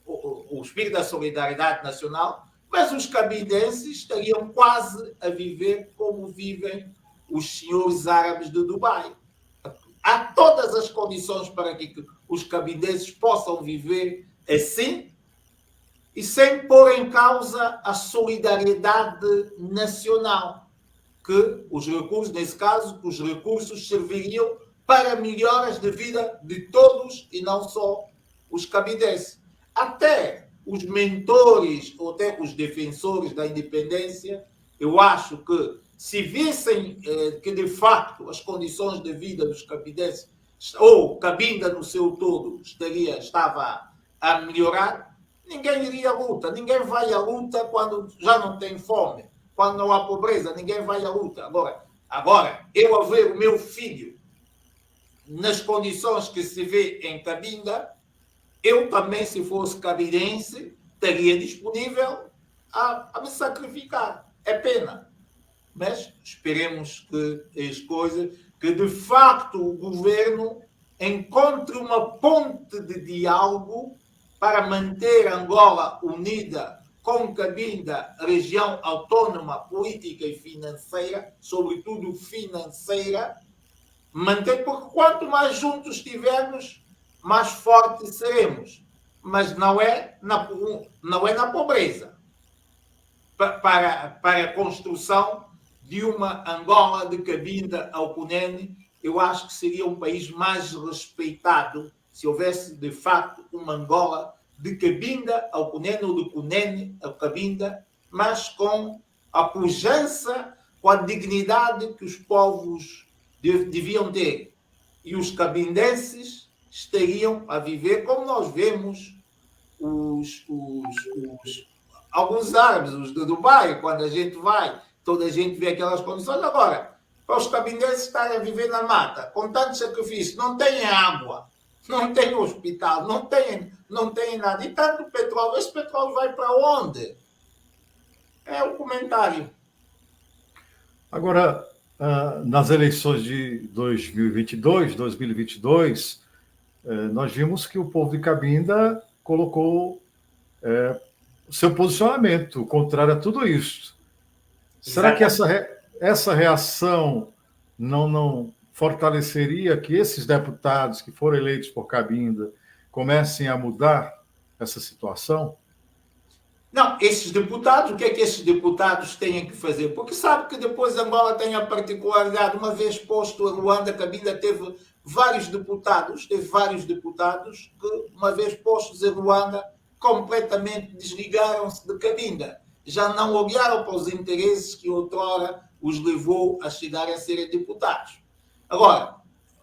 o espírito da solidariedade nacional, mas os cabindenses estariam quase a viver como vivem os senhores árabes de Dubai. Há todas as condições para que os cabindenses possam viver assim e sem pôr em causa a solidariedade nacional, que os recursos, nesse caso, os recursos serviriam para melhoras de vida de todos e não só os cabindenses. Até os mentores ou até os defensores da independência, eu acho que se vissem que de facto as condições de vida dos cabindenses ou Cabinda no seu todo estava a melhorar, ninguém iria à luta. Ninguém vai à luta quando já não tem fome, quando não há pobreza, ninguém vai à luta. Agora eu a ver o meu filho nas condições que se vê em Cabinda, eu também, se fosse cabindense, estaria disponível a me sacrificar. É pena. Mas esperemos que de facto o governo encontre uma ponte de diálogo para manter Angola unida com Cabinda, região autónoma política e financeira, sobretudo financeira, manter, porque quanto mais juntos estivermos, mais fortes seremos. Mas não é na pobreza. Para a construção de uma Angola de Cabinda ao Cunene, eu acho que seria um país mais respeitado se houvesse, de facto, uma Angola de Cabinda ao Cunene ou de Cunene ao Cabinda, mas com a pujança, com a dignidade que os povos deviam ter. E os cabindenses estariam a viver como nós vemos alguns árabes, os de Dubai, quando a gente vai toda a gente vê aquelas condições. Agora, para os cabindenses estarem a viver na mata, com tanto sacrifício, não têm água, não têm hospital, não têm nada. E tanto petróleo, esse petróleo vai para onde? É o comentário. Agora, nas eleições de 2022, nós vimos que o povo de Cabinda colocou seu posicionamento contrário a tudo isso. Será que essa reação não fortaleceria que esses deputados que foram eleitos por Cabinda comecem a mudar essa situação? Não, esses deputados, o que é que esses deputados têm que fazer? Porque sabe que depois Angola tem a particularidade, uma vez posto a Luanda, Cabinda teve vários deputados que, uma vez postos em Luanda, completamente desligaram-se de Cabinda. Já não olharam para os interesses que outrora os levou a chegar a serem deputados. Agora,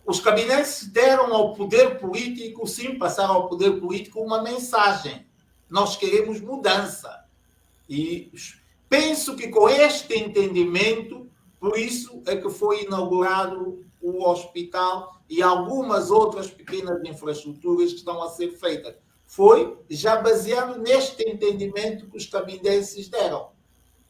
os cabinenses deram ao poder político, sim, passaram ao poder político uma mensagem. Nós queremos mudança. E penso que com este entendimento, por isso é que foi inaugurado o hospital e algumas outras pequenas infraestruturas que estão a ser feitas. Foi já baseado neste entendimento que os cabindenses deram.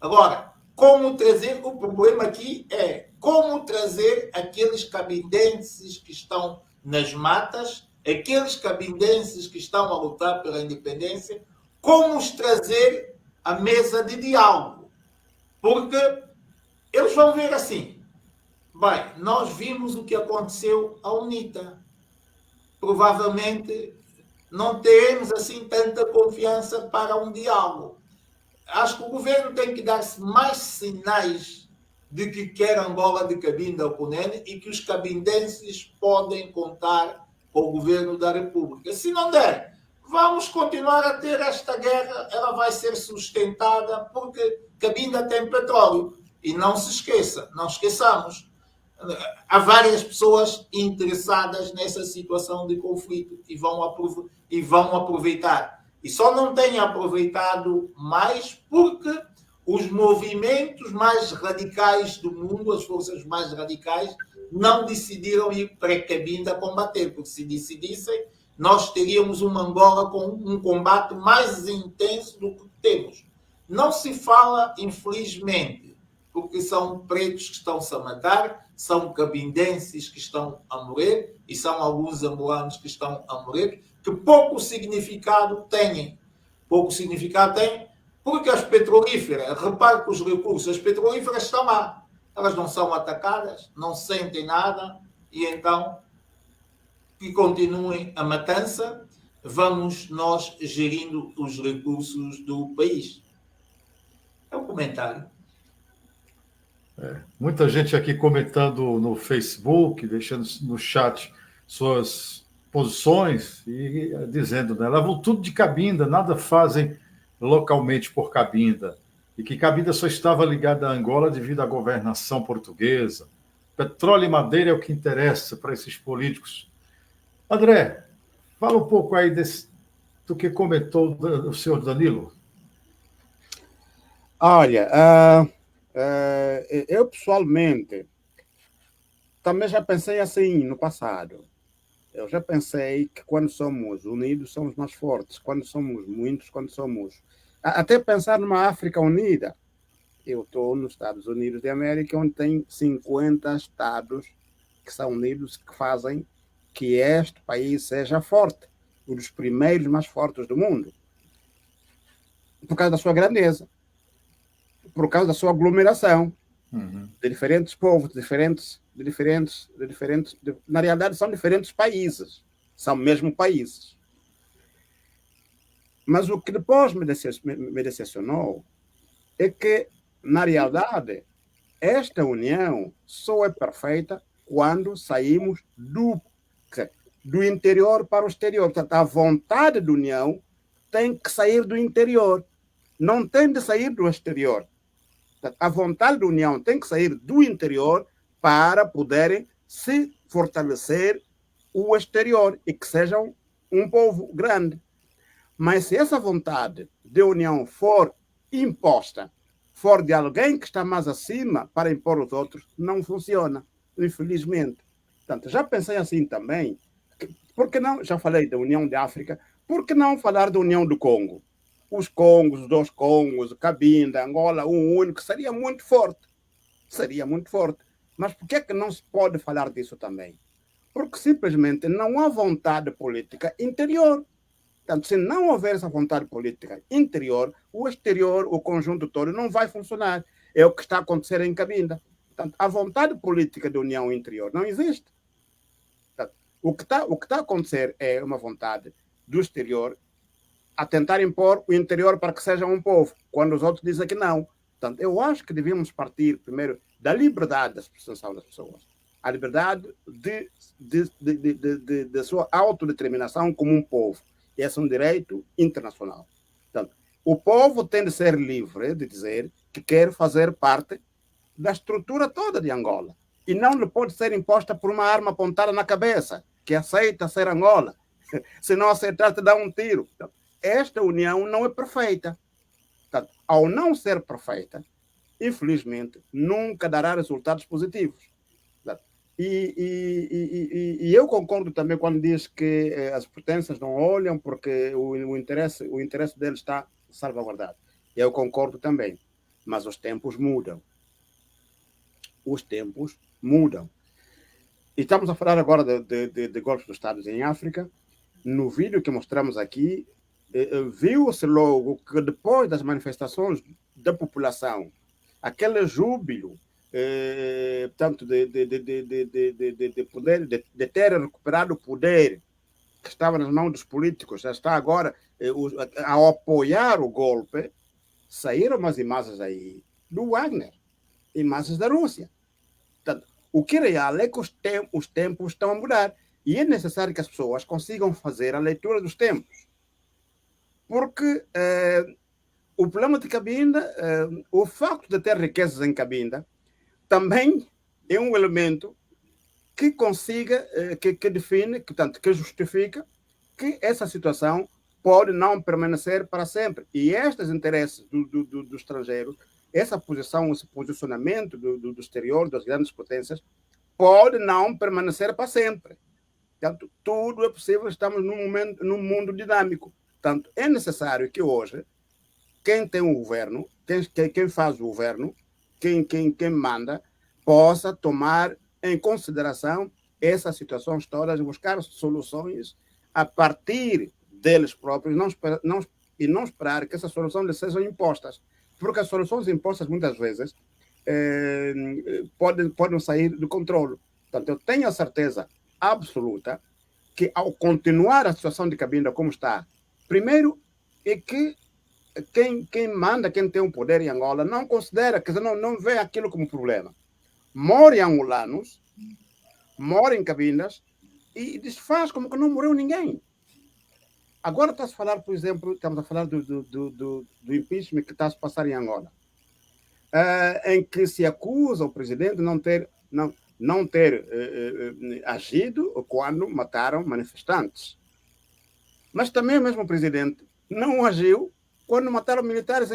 Agora, como trazer, o problema aqui é como trazer aqueles cabindenses que estão nas matas, aqueles cabindenses que estão a lutar pela independência, como os trazer à mesa de diálogo. Porque eles vão ver assim, bem, nós vimos o que aconteceu à UNITA. Provavelmente não teremos assim tanta confiança para um diálogo. Acho que o governo tem que dar-se mais sinais de que quer Angola de Cabinda ou Cunene e que os cabindenses podem contar com o governo da República. Se não der, vamos continuar a ter esta guerra, ela vai ser sustentada porque Cabinda tem petróleo. E não esqueçamos, há várias pessoas interessadas nessa situação de conflito e vão aproveitar. E só não têm aproveitado mais porque os movimentos mais radicais do mundo, as forças mais radicais, não decidiram ir para Cabinda combater, porque se decidissem, nós teríamos uma Angola com um combate mais intenso do que temos. Não se fala, infelizmente, porque são pretos que estão-se a matar, são cabindenses que estão a morrer e são alguns angolanos que estão a morrer, que pouco significado têm. Pouco significado têm porque as petrolíferas, repare que os recursos, as petrolíferas estão lá. Elas não são atacadas, não sentem nada e então que continuem a matança, vamos nós gerindo os recursos do país. É um comentário. Muita gente aqui comentando no Facebook, deixando no chat suas posições e dizendo, né, levam tudo de Cabinda, nada fazem localmente por Cabinda, e que Cabinda só estava ligada a Angola devido à governação portuguesa. Petróleo e madeira é o que interessa para esses políticos. André, fala um pouco aí do que comentou o senhor Danilo. Olha, eu pessoalmente também já pensei assim no passado. Eu já pensei que quando somos unidos somos mais fortes, quando somos muitos, quando somos... Até pensar numa África unida. Eu estou nos Estados Unidos da América, onde tem 50 estados que são unidos, que fazem que este país seja forte, um dos primeiros mais fortes do mundo, por causa da sua grandeza, por causa da sua aglomeração, de diferentes povos, na realidade são diferentes países, são mesmo países. Mas o que depois me decepcionou é que, na realidade, esta união só é perfeita quando saímos do interior para o exterior. Portanto, a vontade de união tem que sair do interior, não tem de sair do exterior. Portanto, a vontade de união tem que sair do interior para poderem se fortalecer o exterior e que sejam um povo grande. Mas se essa vontade de união for imposta, for de alguém que está mais acima para impor os outros, não funciona, infelizmente. Portanto, já pensei assim também, por que não, já falei da União da África, por que não falar da União do Congo? Os Congos, os 2 Congos, Cabinda, Angola, um único, seria muito forte. Seria muito forte. Mas por que é que não se pode falar disso também? Porque simplesmente não há vontade política interior. Portanto, se não houver essa vontade política interior, o exterior, o conjunto todo, não vai funcionar. É o que está a acontecer em Cabinda. Portanto, a vontade política da união interior não existe. Portanto, o que está a acontecer é uma vontade do exterior a tentar impor o interior para que seja um povo, quando os outros dizem que não. Portanto, eu acho que devíamos partir primeiro da liberdade da expressão das pessoas, a liberdade de sua autodeterminação como um povo. Esse é um direito internacional. Portanto, o povo tem de ser livre de dizer que quer fazer parte da estrutura toda de Angola. E não lhe pode ser imposta por uma arma apontada na cabeça, que aceita ser Angola. Se não aceitar, te dá um tiro. Portanto, esta união não é perfeita. Portanto, ao não ser perfeita, infelizmente, nunca dará resultados positivos. E eu concordo também quando diz que as potências não olham porque o interesse deles está salvaguardado. Eu concordo também, mas os tempos mudam. Os tempos mudam. E estamos a falar agora de golpes de Estado em África. No vídeo que mostramos aqui, viu-se logo que depois das manifestações da população, aquele júbilo, portanto, de poder, de ter recuperado o poder que estava nas mãos dos políticos, já está agora a apoiar o golpe, saíram umas imagens aí do Wagner, imagens da Rússia. Portanto, o que é real é que os tempos estão a mudar e é necessário que as pessoas consigam fazer a leitura dos tempos. Porque o problema de Cabinda, o facto de ter riquezas em Cabinda, também é um elemento que consiga, que define, portanto, que justifica que essa situação pode não permanecer para sempre. E estes interesses do estrangeiro, essa posição, esse posicionamento do exterior, das grandes potências, pode não permanecer para sempre. Portanto, tudo é possível, estamos num mundo dinâmico. Portanto, é necessário que hoje, quem tem o governo, quem faz o governo, quem manda, possa tomar em consideração essas situações todas, buscar soluções a partir deles próprios, não esperar que essas soluções lhes sejam impostas, porque as soluções impostas, muitas vezes, podem sair do controle. Portanto, eu tenho a certeza absoluta que, ao continuar a situação de Cabinda como está, primeiro é que quem manda, quem tem o poder em Angola, não considera, quer dizer, não vê aquilo como problema. Morrem angolanos, morrem Cabindas e desfaz como que não morreu ninguém. Agora está-se a falar, por exemplo, estamos a falar do impeachment que está a se passar em Angola, em que se acusa o presidente de não ter agido quando mataram manifestantes. Mas também o mesmo presidente não agiu quando mataram militares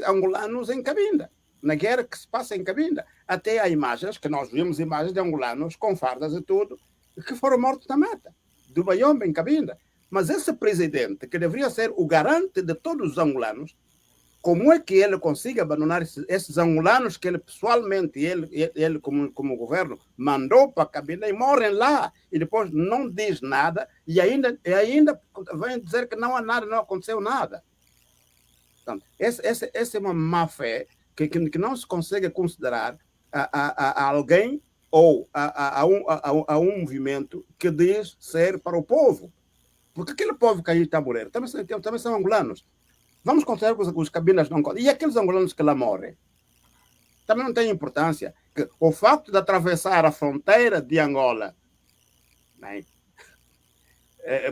angolanos em Cabinda, na guerra que se passa em Cabinda. Até há imagens, que nós vimos imagens de angolanos com fardas e tudo, que foram mortos na mata, do Baiomba, em Cabinda. Mas esse presidente, que deveria ser o garante de todos os angolanos, como é que ele consegue abandonar esses angolanos que ele pessoalmente, ele como governo, mandou para Cabinda e morrem lá, e depois não diz nada, e ainda vem dizer que não há nada, não aconteceu nada. Portanto, essa é uma má-fé que não se consegue considerar a alguém ou a um movimento que diz ser para o povo. Porque aquele povo que aí está a morrer também são angolanos. Vamos considerar que os Cabindas não... E aqueles angolanos que lá morrem também não tem importância. O facto de atravessar a fronteira de Angola, né,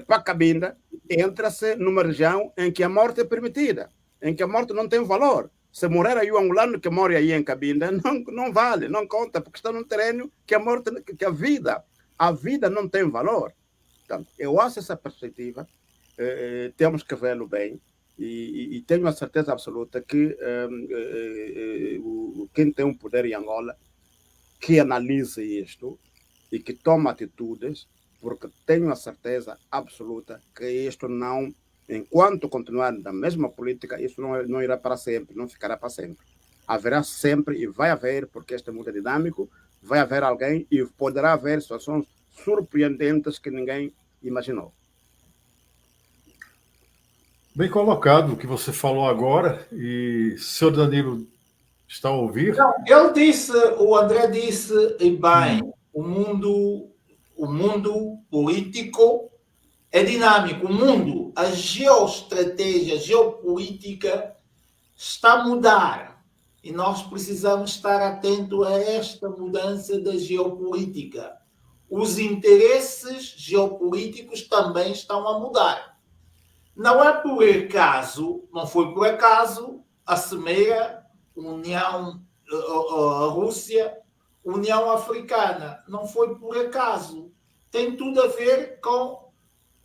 para Cabinda, entra-se numa região em que a morte é permitida, em que a morte não tem valor. Se morrer aí o angolano que mora aí em Cabinda, não vale, não conta, porque está num terreno que a vida não tem valor. Portanto, eu acho essa perspectiva, temos que vê-lo bem, E tenho a certeza absoluta que quem tem um poder em Angola que analise isto e que tome atitudes, porque tenho a certeza absoluta que isto não, enquanto continuar na mesma política, isso não irá para sempre, não ficará para sempre. Haverá sempre e vai haver, porque este mundo é dinâmico, vai haver alguém e poderá haver situações surpreendentes que ninguém imaginou. Bem colocado o que você falou agora, e o senhor Danilo está a ouvir? Não, o André disse, e bem, o mundo político é dinâmico, a geoestratégia, a geopolítica está a mudar e nós precisamos estar atentos a esta mudança da geopolítica. Os interesses geopolíticos também estão a mudar. Não foi por acaso a Cimeira, a Rússia, União Africana. Não foi por acaso. Tem tudo a ver com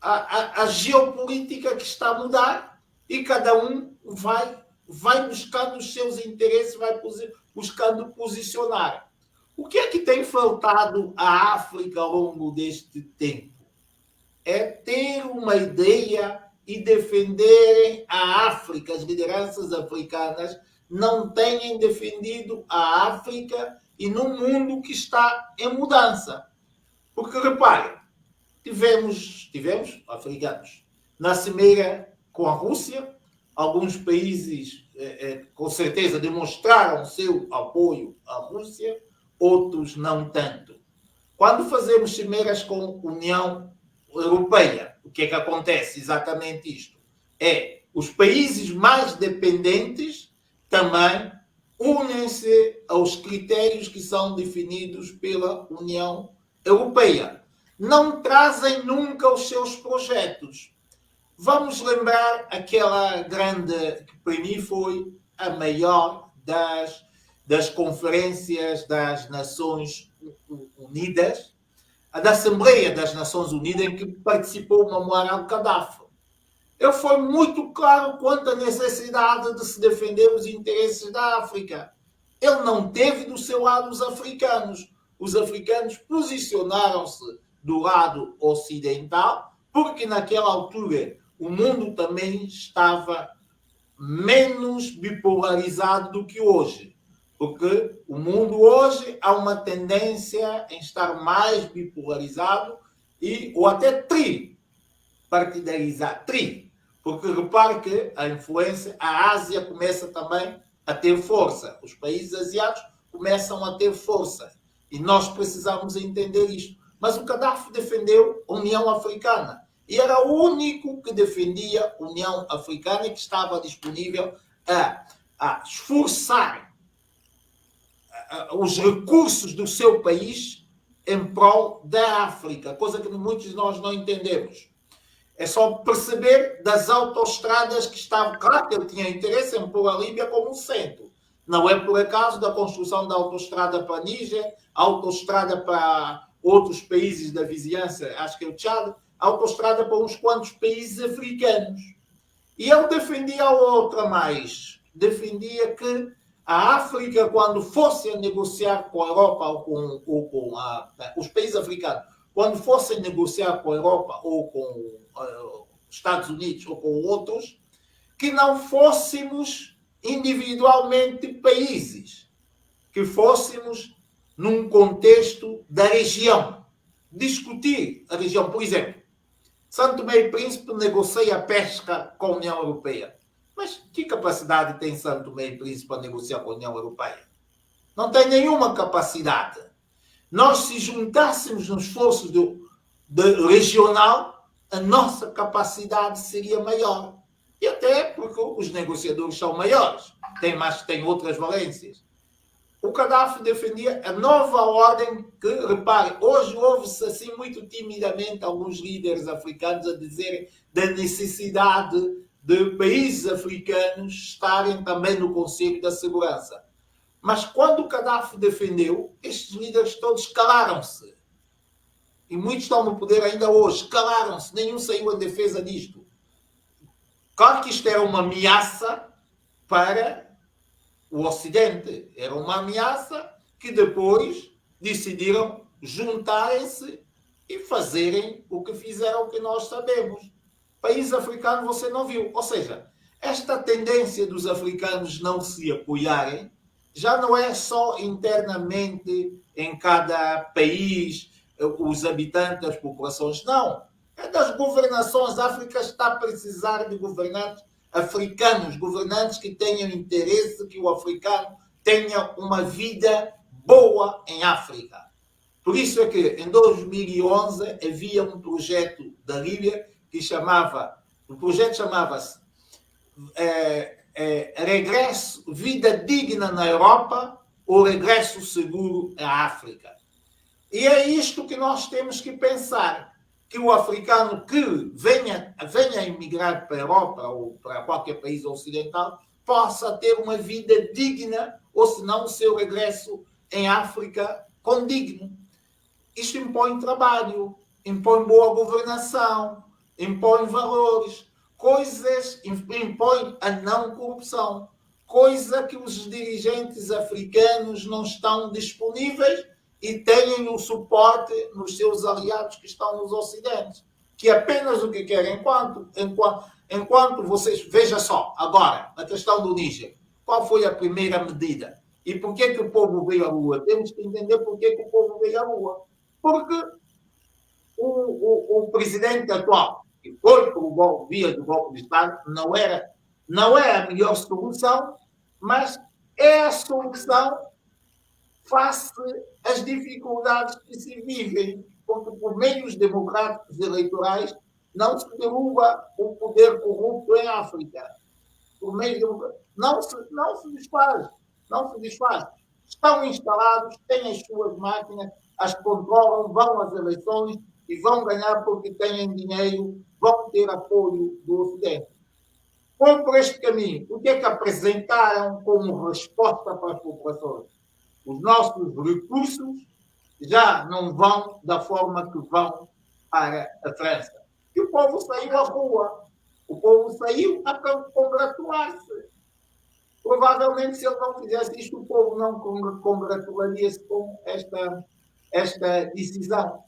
a geopolítica que está a mudar e cada um vai buscando os seus interesses, vai buscando posicionar. O que é que tem faltado à África ao longo deste tempo? É ter uma ideia e defenderem a África. As lideranças africanas não têm defendido a África e no mundo que está em mudança. Porque, reparem, tivemos africanos na cimeira com a Rússia, alguns países com certeza demonstraram seu apoio à Rússia, outros não tanto. Quando fazemos cimeiras com a União Europeia, o que é que acontece? Exatamente isto. Os países mais dependentes também unem-se aos critérios que são definidos pela União Europeia. Não trazem nunca os seus projetos. Vamos lembrar aquela grande, que para mim foi a maior das conferências das Nações Unidas, da Assembleia das Nações Unidas, em que participou Muammar al-Gaddafi. Ele foi muito claro quanto à necessidade de se defender os interesses da África. Ele não teve do seu lado os africanos. Os africanos posicionaram-se do lado ocidental, porque naquela altura o mundo também estava menos bipolarizado do que hoje. Porque o mundo hoje há uma tendência em estar mais bipolarizado ou até tripartidarizado. Porque repare que a influência, a Ásia começa também a ter força. Os países asiáticos começam a ter força. E nós precisamos entender isto. Mas o Gaddafi defendeu a União Africana. E era o único que defendia a União Africana e que estava disponível a esforçar os recursos do seu país em prol da África, coisa que muitos de nós não entendemos. É só perceber das autoestradas que estavam... Claro que ele tinha interesse em pôr a Líbia como centro. Não é por acaso da construção da autoestrada para Níger, autoestrada para outros países da vizinhança, acho que é o Tchad, autoestrada para uns quantos países africanos. E ele defendia a outra mais. Defendia que a África, quando fosse a negociar com a Europa ou com os países africanos, quando fossem negociar com a Europa ou com os Estados Unidos ou com outros, que não fôssemos individualmente países, que fôssemos num contexto da região. Discutir a região. Por exemplo, São Tomé e Príncipe negocia a pesca com a União Europeia. Mas que capacidade tem São Tomé e Príncipe para negociar com a União Europeia? Não tem nenhuma capacidade. Nós, se juntássemos nos esforços regional, a nossa capacidade seria maior. E até porque os negociadores são maiores, têm outras valências. O Gaddafi defendia a nova ordem que, repare, hoje ouve-se assim muito timidamente alguns líderes africanos a dizerem da necessidade de países africanos estarem também no Conselho da Segurança. Mas quando o Gaddafi defendeu, estes líderes todos calaram-se. E muitos estão no poder ainda hoje, calaram-se, nenhum saiu em defesa disto. Claro que isto era uma ameaça para o Ocidente. Era uma ameaça que depois decidiram juntarem-se e fazerem o que fizeram, que nós sabemos. País africano você não viu. Ou seja, esta tendência dos africanos não se apoiarem já não é só internamente em cada país, os habitantes, as populações, não. É das governações. A África está a precisar de governantes africanos, governantes que tenham interesse que o africano tenha uma vida boa em África. Por isso é que em 2011 havia um projeto da Líbia que o projeto chamava-se Regresso, Vida Digna na Europa ou Regresso Seguro à África. E é isto que nós temos que pensar, que o africano que venha emigrar para a Europa ou para qualquer país ocidental possa ter uma vida digna, ou senão o seu regresso em África condigno. Isto impõe trabalho, impõe boa governação, impõe valores, impõe a não corrupção, coisa que os dirigentes africanos não estão disponíveis e têm o suporte nos seus aliados que estão nos ocidentes, que apenas o que querem, enquanto vocês... Veja só, agora, a questão do Níger. Qual foi a primeira medida? E por que o povo veio à rua? Temos que entender por que o povo veio à rua. Porque o presidente atual, que foi por via do golpe de Estado, não é a melhor solução, mas é a solução face às dificuldades que se vivem, porque por meios democráticos eleitorais não se derruba o poder corrupto em África. Por meio não se desfaz. Estão instalados, têm as suas máquinas, as controlam, vão às eleições e vão ganhar porque têm dinheiro, vão ter apoio do Ocidente. Foi por este caminho. O que é que apresentaram como resposta para as populações? Os nossos recursos já não vão da forma que vão para a França. E o povo saiu à rua. O povo saiu a congratular-se. Provavelmente, se ele não fizesse isto, o povo não congratularia-se com esta decisão.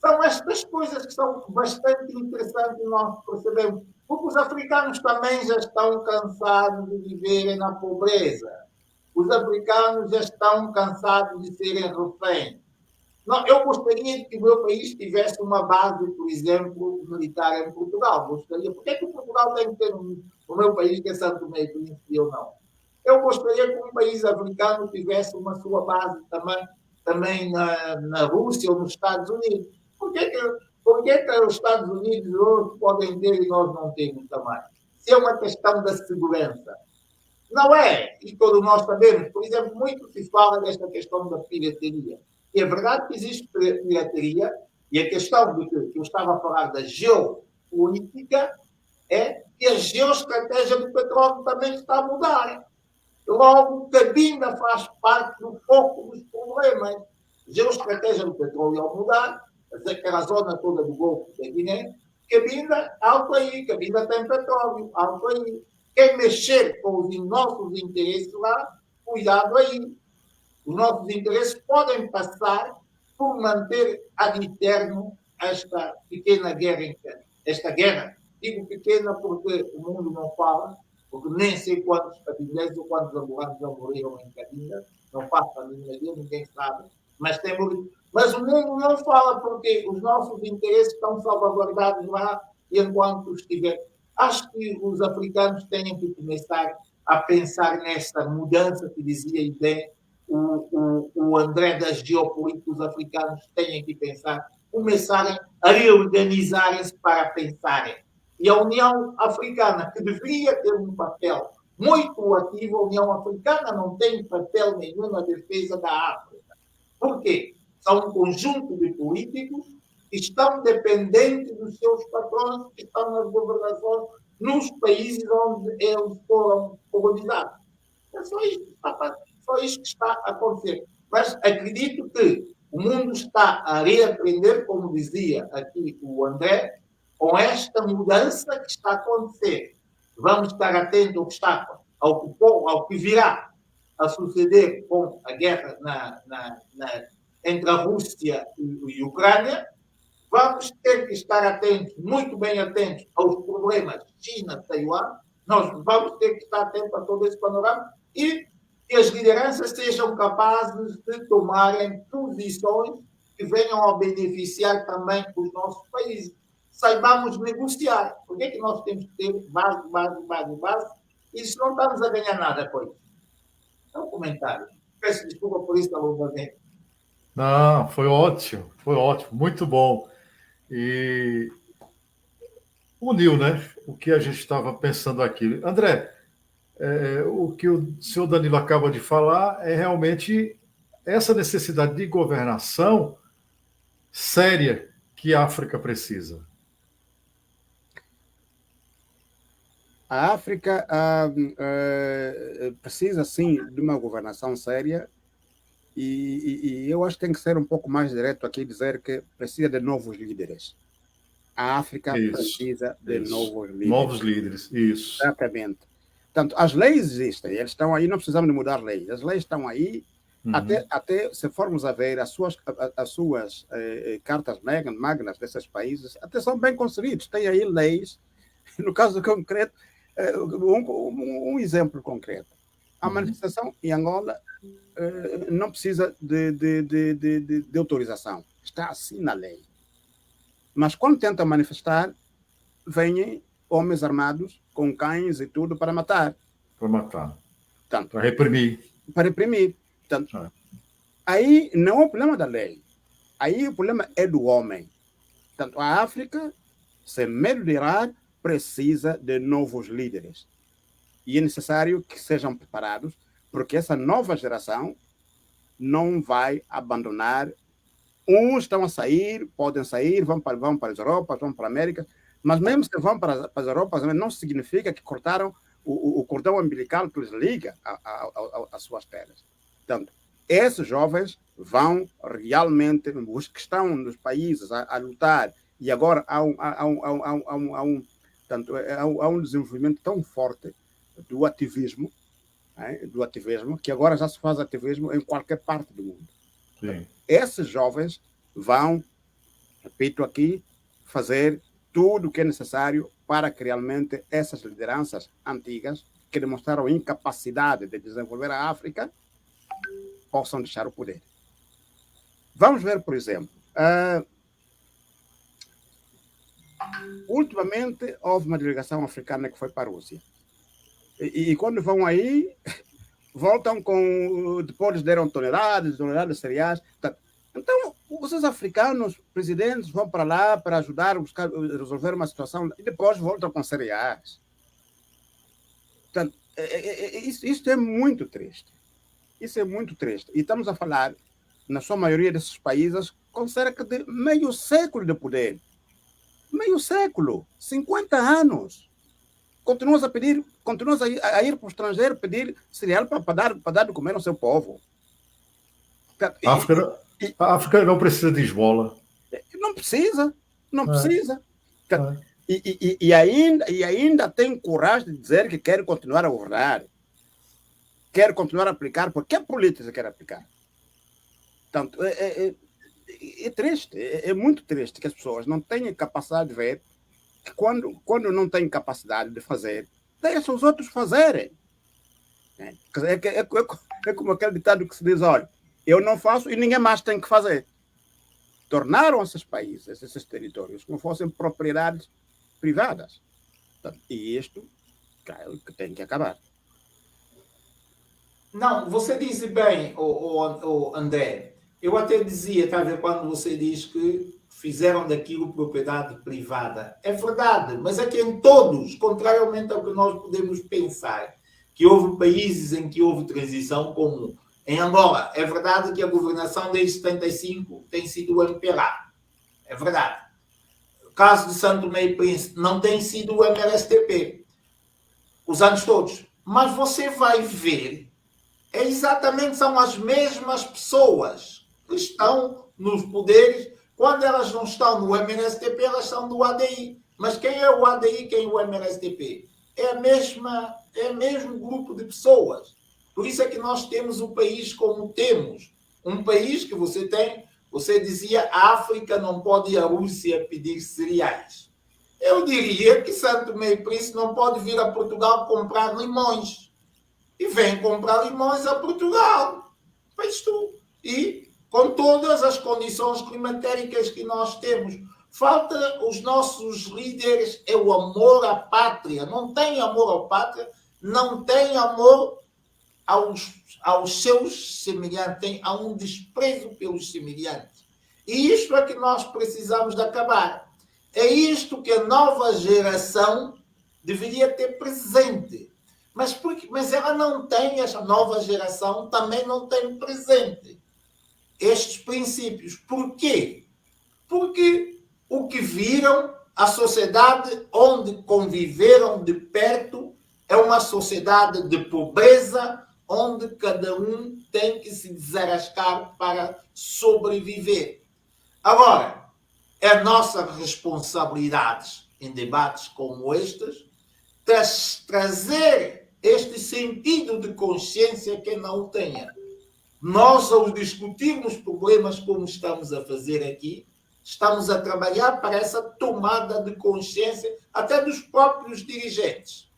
São estas coisas que são bastante interessantes e nós percebemos. Porque os africanos também já estão cansados de viverem na pobreza. Os africanos já estão cansados de serem reféns. Eu gostaria que o meu país tivesse uma base, por exemplo, militar em Portugal. Gostaria. Por que é que Portugal tem que ter o meu país, que é Santo Tomé e Príncipe, ou não? Eu gostaria que um país africano tivesse uma sua base também na Rússia ou nos Estados Unidos. Por que os Estados Unidos hoje podem ter e nós não temos também? Se é uma questão da segurança. Não é, e todos nós sabemos, por exemplo, muito se fala desta questão da pirataria. E é verdade que existe pirataria, e a questão de que eu estava a falar da geopolítica é que a geoestratégia do petróleo também está a mudar. Logo, Cabinda faz parte do foco dos problemas. A geoestratégia do petróleo ao mudar, aquela zona toda do Golfo da Guiné, Cabinda, alto aí, Cabinda tem petróleo, alto aí. Quem mexer com os nossos interesses lá, cuidado aí. Os nossos interesses podem passar por manter ad eterno esta pequena guerra. Esta guerra, digo pequena porque o mundo não fala, porque nem sei quantos cabindenses ou quantos angolanos já morreram em Cabinda, não faço a mínima ideia, ninguém sabe, mas o mundo não fala porque os nossos interesses estão salvaguardados lá e enquanto estiver. Acho que os africanos têm que começar a pensar nesta mudança que dizia bem o André das geopolíticas. Os africanos têm que pensar, começarem a reorganizarem-se para pensarem. E a União Africana, que deveria ter um papel muito ativo, a União Africana não tem papel nenhum na defesa da África. Por quê? São um conjunto de políticos que estão dependentes dos seus patrões, que estão nas governações, nos países onde eles foram colonizados. É só isso que está a acontecer. Mas acredito que o mundo está a reaprender, como dizia aqui o André, com esta mudança que está a acontecer. vamos estar atentos ao que está, ao que virá a suceder com a guerra entre a Rússia e a Ucrânia. Vamos ter que estar atentos, muito bem atentos, aos problemas China-Taiwan. Nós vamos ter que estar atentos a todo esse panorama e que as lideranças sejam capazes de tomarem posições que venham a beneficiar também os nossos países. Saibamos negociar. Por que é que nós temos que ter base? E se não estamos a ganhar nada com isso? É um comentário. Peço desculpa por isso, Alô. Não, foi ótimo, muito bom. E uniu, né? O que a gente estava pensando aqui. André, o que o senhor Danilo acaba de falar é realmente essa necessidade de governação séria que a África precisa. A África precisa, sim, de uma governação séria e eu acho que tem que ser um pouco mais direto aqui e dizer que precisa de novos líderes. A África precisa de novos líderes. Novos líderes, isso. Exatamente. Portanto, as leis existem, eles estão aí, não precisamos de mudar leis. As leis estão aí, até se formos a ver as suas cartas magnas desses países, até são bem concebidos. Tem aí leis, no caso concreto, um exemplo concreto. A manifestação em Angola não precisa de autorização. Está assim na lei. Mas quando tenta manifestar, vêm homens armados com cães e tudo para matar. Para matar. Portanto, para reprimir. Para reprimir. Portanto, aí não é o problema da lei. Aí o problema é do homem. Portanto, a África, sem medo de errar, precisa de novos líderes. E é necessário que sejam preparados, porque essa nova geração não vai abandonar. Uns estão a sair, podem sair, vão para as Europas, vão para a América, mas mesmo se vão para as Europas, não significa que cortaram o cordão umbilical que os liga às suas terras. Portanto, esses jovens vão realmente, os que estão nos países a lutar, e agora há um desenvolvimento tão forte do ativismo, que agora já se faz ativismo em qualquer parte do mundo. Sim. Esses jovens vão, repito aqui, fazer tudo o que é necessário para que realmente essas lideranças antigas, que demonstraram incapacidade de desenvolver a África, possam deixar o poder. Vamos ver, por exemplo, ultimamente houve uma delegação africana que foi para a Rússia. E quando vão aí, voltam com... Depois deram toneladas de cereais. Então, os africanos, presidentes, vão para lá para ajudar a resolver uma situação e depois voltam com cereais. Portanto, isso é muito triste. Isso é muito triste. E estamos a falar, na sua maioria desses países, com cerca de meio século de poder. Meio século, 50 anos. Continuas a ir para o estrangeiro pedir cereal para dar de comer ao seu povo. A África não precisa de esmola. Não precisa. E ainda tem coragem de dizer que quer continuar a governar. Quer continuar a aplicar, porque a política quer aplicar. Portanto, é triste, é muito triste que as pessoas não tenham capacidade de ver que quando não têm capacidade de fazer, deixam os outros fazerem. É como aquele ditado que se diz, olha, eu não faço e ninguém mais tem que fazer. Tornaram esses países, esses territórios, como fossem propriedades privadas. E isto, claro, que tem que acabar. Não, você disse bem, André. Eu até dizia, tá vendo, quando você diz que fizeram daquilo propriedade privada. É verdade, mas é que em todos, contrariamente ao que nós podemos pensar, que houve países em que houve transição comum. Em Angola, é verdade que a governação desde 75 tem sido o MPLA. É verdade. O caso de Santo Tomé e Príncipe não tem sido o MLSTP. Os anos todos. Mas você vai ver, são as mesmas pessoas que estão nos poderes. Quando elas não estão no MLSTP, elas são do ADI. Mas quem é o ADI, quem é o MLSTP? é o mesmo grupo de pessoas. Por isso é que nós temos o país como temos. Um país que você dizia, a África não pode ir à Rússia pedir cereais. Eu diria que São Tomé e Príncipe não pode vir a Portugal comprar limões. E vem comprar limões a Portugal. Faz tu. E com todas as condições climatéricas que nós temos. Falta os nossos líderes, é o amor à pátria. Não tem amor à pátria, não tem amor aos seus semelhantes, há um desprezo pelos semelhantes. E isto é que nós precisamos de acabar. É isto que a nova geração deveria ter presente. Mas ela não tem, essa nova geração também não tem presente estes princípios. Por quê? Porque o que viram, a sociedade onde conviveram de perto, é uma sociedade de pobreza, onde cada um tem que se desarrascar para sobreviver. Agora, é nossa responsabilidade em debates como estes trazer este sentido de consciência que não o tenha. Nós, ao discutirmos problemas como estamos a fazer aqui, estamos a trabalhar para essa tomada de consciência até dos próprios dirigentes.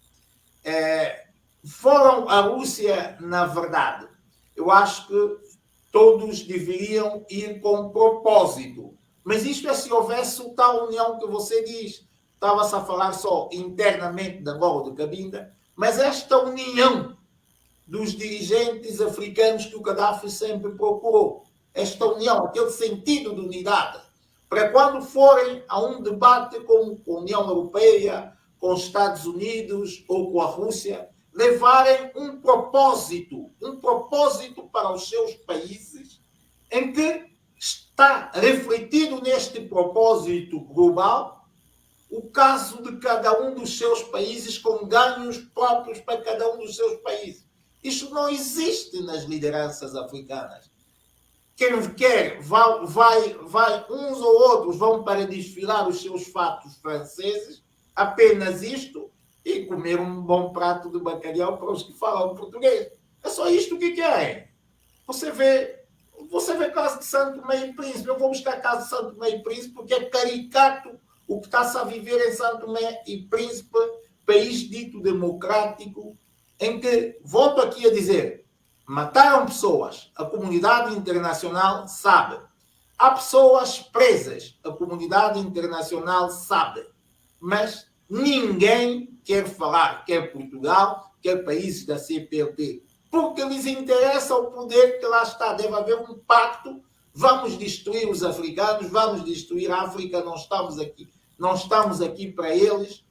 Foram à Rússia, na verdade. Eu acho que todos deveriam ir com propósito. Mas isto é se houvesse tal união que você diz. Estava-se a falar só internamente da Angola, de Cabinda, mas esta união dos dirigentes africanos que o Gaddafi sempre procurou. Esta união, aquele sentido de unidade. Para quando forem a um debate com a União Europeia, com os Estados Unidos ou com a Rússia, levarem um propósito para os seus países, em que está refletido neste propósito global o caso de cada um dos seus países, com ganhos próprios para cada um dos seus países. Isto não existe nas lideranças africanas. Quem quer, vai, uns ou outros vão para desfilar os seus fatos franceses, apenas isto, e comer um bom prato de bacalhau para os que falam português. É só isto que querem. Você vê caso de São Tomé e Príncipe. Eu vou buscar caso de São Tomé e Príncipe porque é caricato o que está-se a viver em São Tomé e Príncipe, país dito democrático, em que, volto aqui a dizer, mataram pessoas, a comunidade internacional sabe. Há pessoas presas, a comunidade internacional sabe. Mas ninguém quer falar, quer Portugal, quer países da CPLP, porque lhes interessa o poder que lá está. Deve haver um pacto, vamos destruir os africanos, vamos destruir a África, não estamos aqui para eles,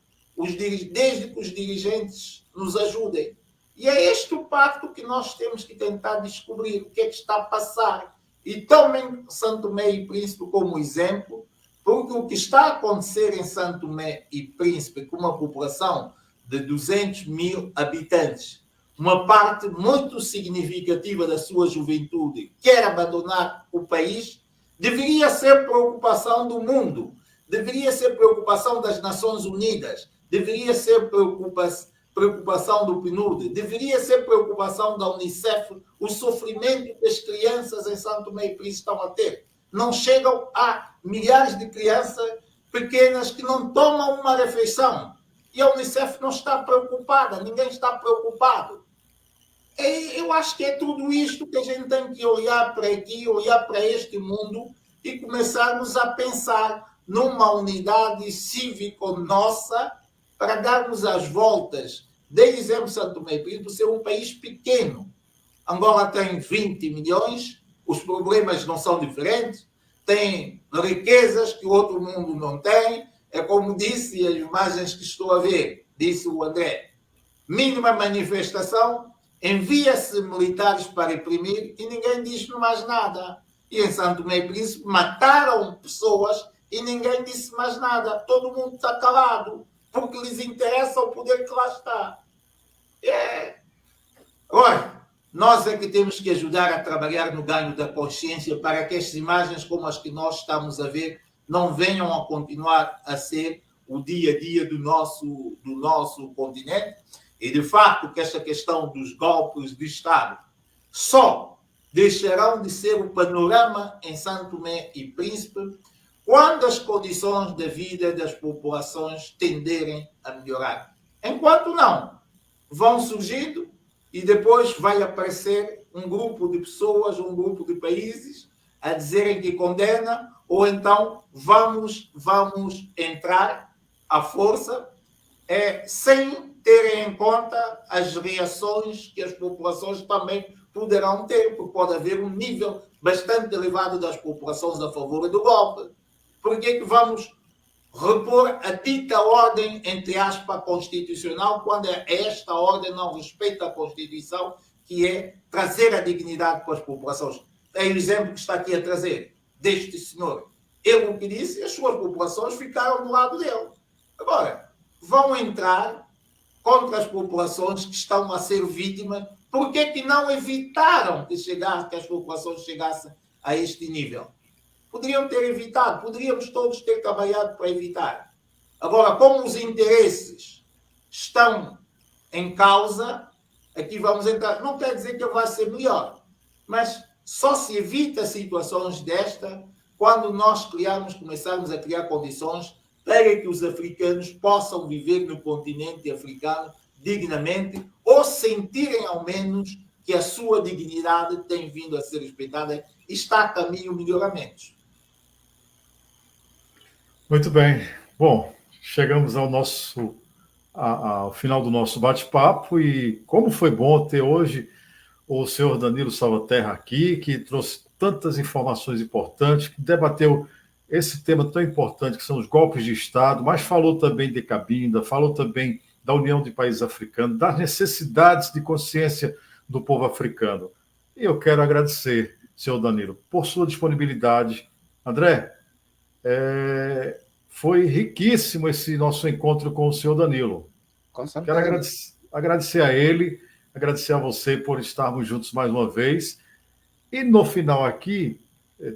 desde que os dirigentes nos ajudem. E é este o pacto que nós temos que tentar descobrir, o que é que está a passar. E tomem São Tomé e Príncipe como exemplo, porque o que está a acontecer em São Tomé e Príncipe, com uma população de 200 mil habitantes, uma parte muito significativa da sua juventude quer abandonar o país, deveria ser preocupação do mundo, deveria ser preocupação das Nações Unidas, deveria ser preocupação do PNUD, deveria ser preocupação da Unicef, o sofrimento que as crianças em São Tomé e Príncipe estão a ter. Não chegam a milhares de crianças pequenas que não tomam uma refeição. E a Unicef não está preocupada, ninguém está preocupado. Eu acho que é tudo isto que a gente tem que olhar para aqui, olhar para este mundo e começarmos a pensar numa unidade cívica nossa para darmos as voltas. Dei exemplo São Tomé e Príncipe ser um país pequeno. Angola tem 20 milhões, os problemas não são diferentes, tem riquezas que o outro mundo não tem. É como disse as imagens que estou a ver, disse o André. Mínima manifestação, envia-se militares para reprimir e ninguém diz mais nada. E em São Tomé e Príncipe mataram pessoas e ninguém disse mais nada. Todo mundo está calado, porque lhes interessa o poder que lá está. Olha, nós é que temos que ajudar a trabalhar no ganho da consciência para que estas imagens como as que nós estamos a ver não venham a continuar a ser o dia a dia do nosso continente. E, de facto, que esta questão dos golpes de Estado só deixarão de ser o panorama em São Tomé e Príncipe quando as condições de vida das populações tenderem a melhorar. Enquanto não, vão surgindo e depois vai aparecer um grupo de pessoas, um grupo de países a dizerem que condena, ou então vamos entrar à força sem terem em conta as reações que as populações também poderão ter, porque pode haver um nível bastante elevado das populações a favor do golpe. Por que vamos repor a dita ordem, entre aspas, constitucional, quando esta ordem não respeita a Constituição, que é trazer a dignidade para as populações? É o exemplo que está aqui a trazer deste senhor. Ele o que disse, as suas populações ficaram do lado dele. Agora, vão entrar contra as populações que estão a ser vítimas. Por que não evitaram que as populações chegassem a este nível? Poderiam ter evitado, poderíamos todos ter trabalhado para evitar. Agora, como os interesses estão em causa, aqui vamos entrar. Não quer dizer que vai ser melhor, mas só se evita situações desta quando nós começarmos a criar condições para que os africanos possam viver no continente africano dignamente, ou sentirem ao menos que a sua dignidade tem vindo a ser respeitada e está a caminho de melhoramentos. Muito bem. Bom, chegamos ao final do nosso bate-papo e como foi bom ter hoje o senhor Danilo Salvaterra aqui, que trouxe tantas informações importantes, que debateu esse tema tão importante que são os golpes de Estado, mas falou também de Cabinda, falou também da União de Países Africanos, das necessidades de consciência do povo africano. E eu quero agradecer, senhor Danilo, por sua disponibilidade. André, foi riquíssimo esse nosso encontro com o senhor Danilo. Quero agradecer a ele, agradecer a você por estarmos juntos mais uma vez. E no final aqui,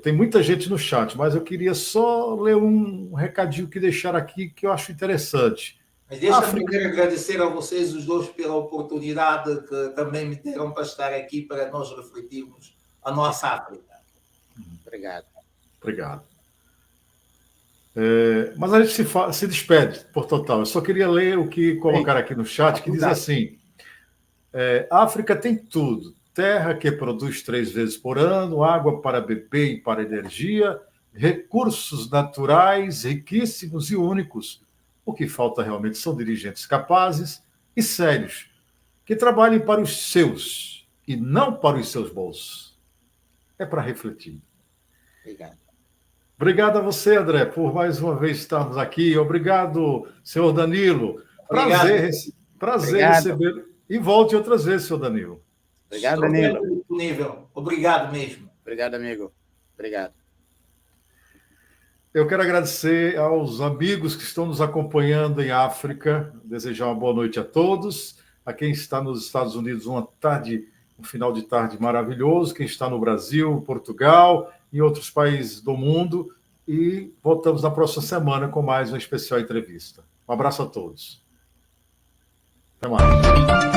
tem muita gente no chat, mas eu queria só ler um recadinho que deixaram aqui que eu acho interessante. Mas deixa-me primeiro agradecer a vocês os dois pela oportunidade que também me deram para estar aqui para nós refletirmos a nossa África. Obrigado. Obrigado. Mas a gente se despede por total. Eu só queria ler o que colocaram aqui no chat, que diz assim: África tem tudo. Terra que produz 3 vezes por ano, água para beber e para energia, recursos naturais riquíssimos e únicos. O que falta realmente são dirigentes capazes e sérios, que trabalhem para os seus e não para os seus bolsos. É para refletir. Obrigado. Obrigado a você, André, por mais uma vez estarmos aqui. Obrigado, senhor Danilo. Prazer recebê-lo. E volte outras vezes, senhor Danilo. Obrigado, Danilo. Obrigado mesmo. Obrigado, amigo. Obrigado. Eu quero agradecer aos amigos que estão nos acompanhando em África, desejar uma boa noite a todos. A quem está nos Estados Unidos, um final de tarde maravilhoso. Quem está no Brasil, Portugal e outros países do mundo. E voltamos na próxima semana com mais uma especial entrevista. Um abraço a todos. Até mais.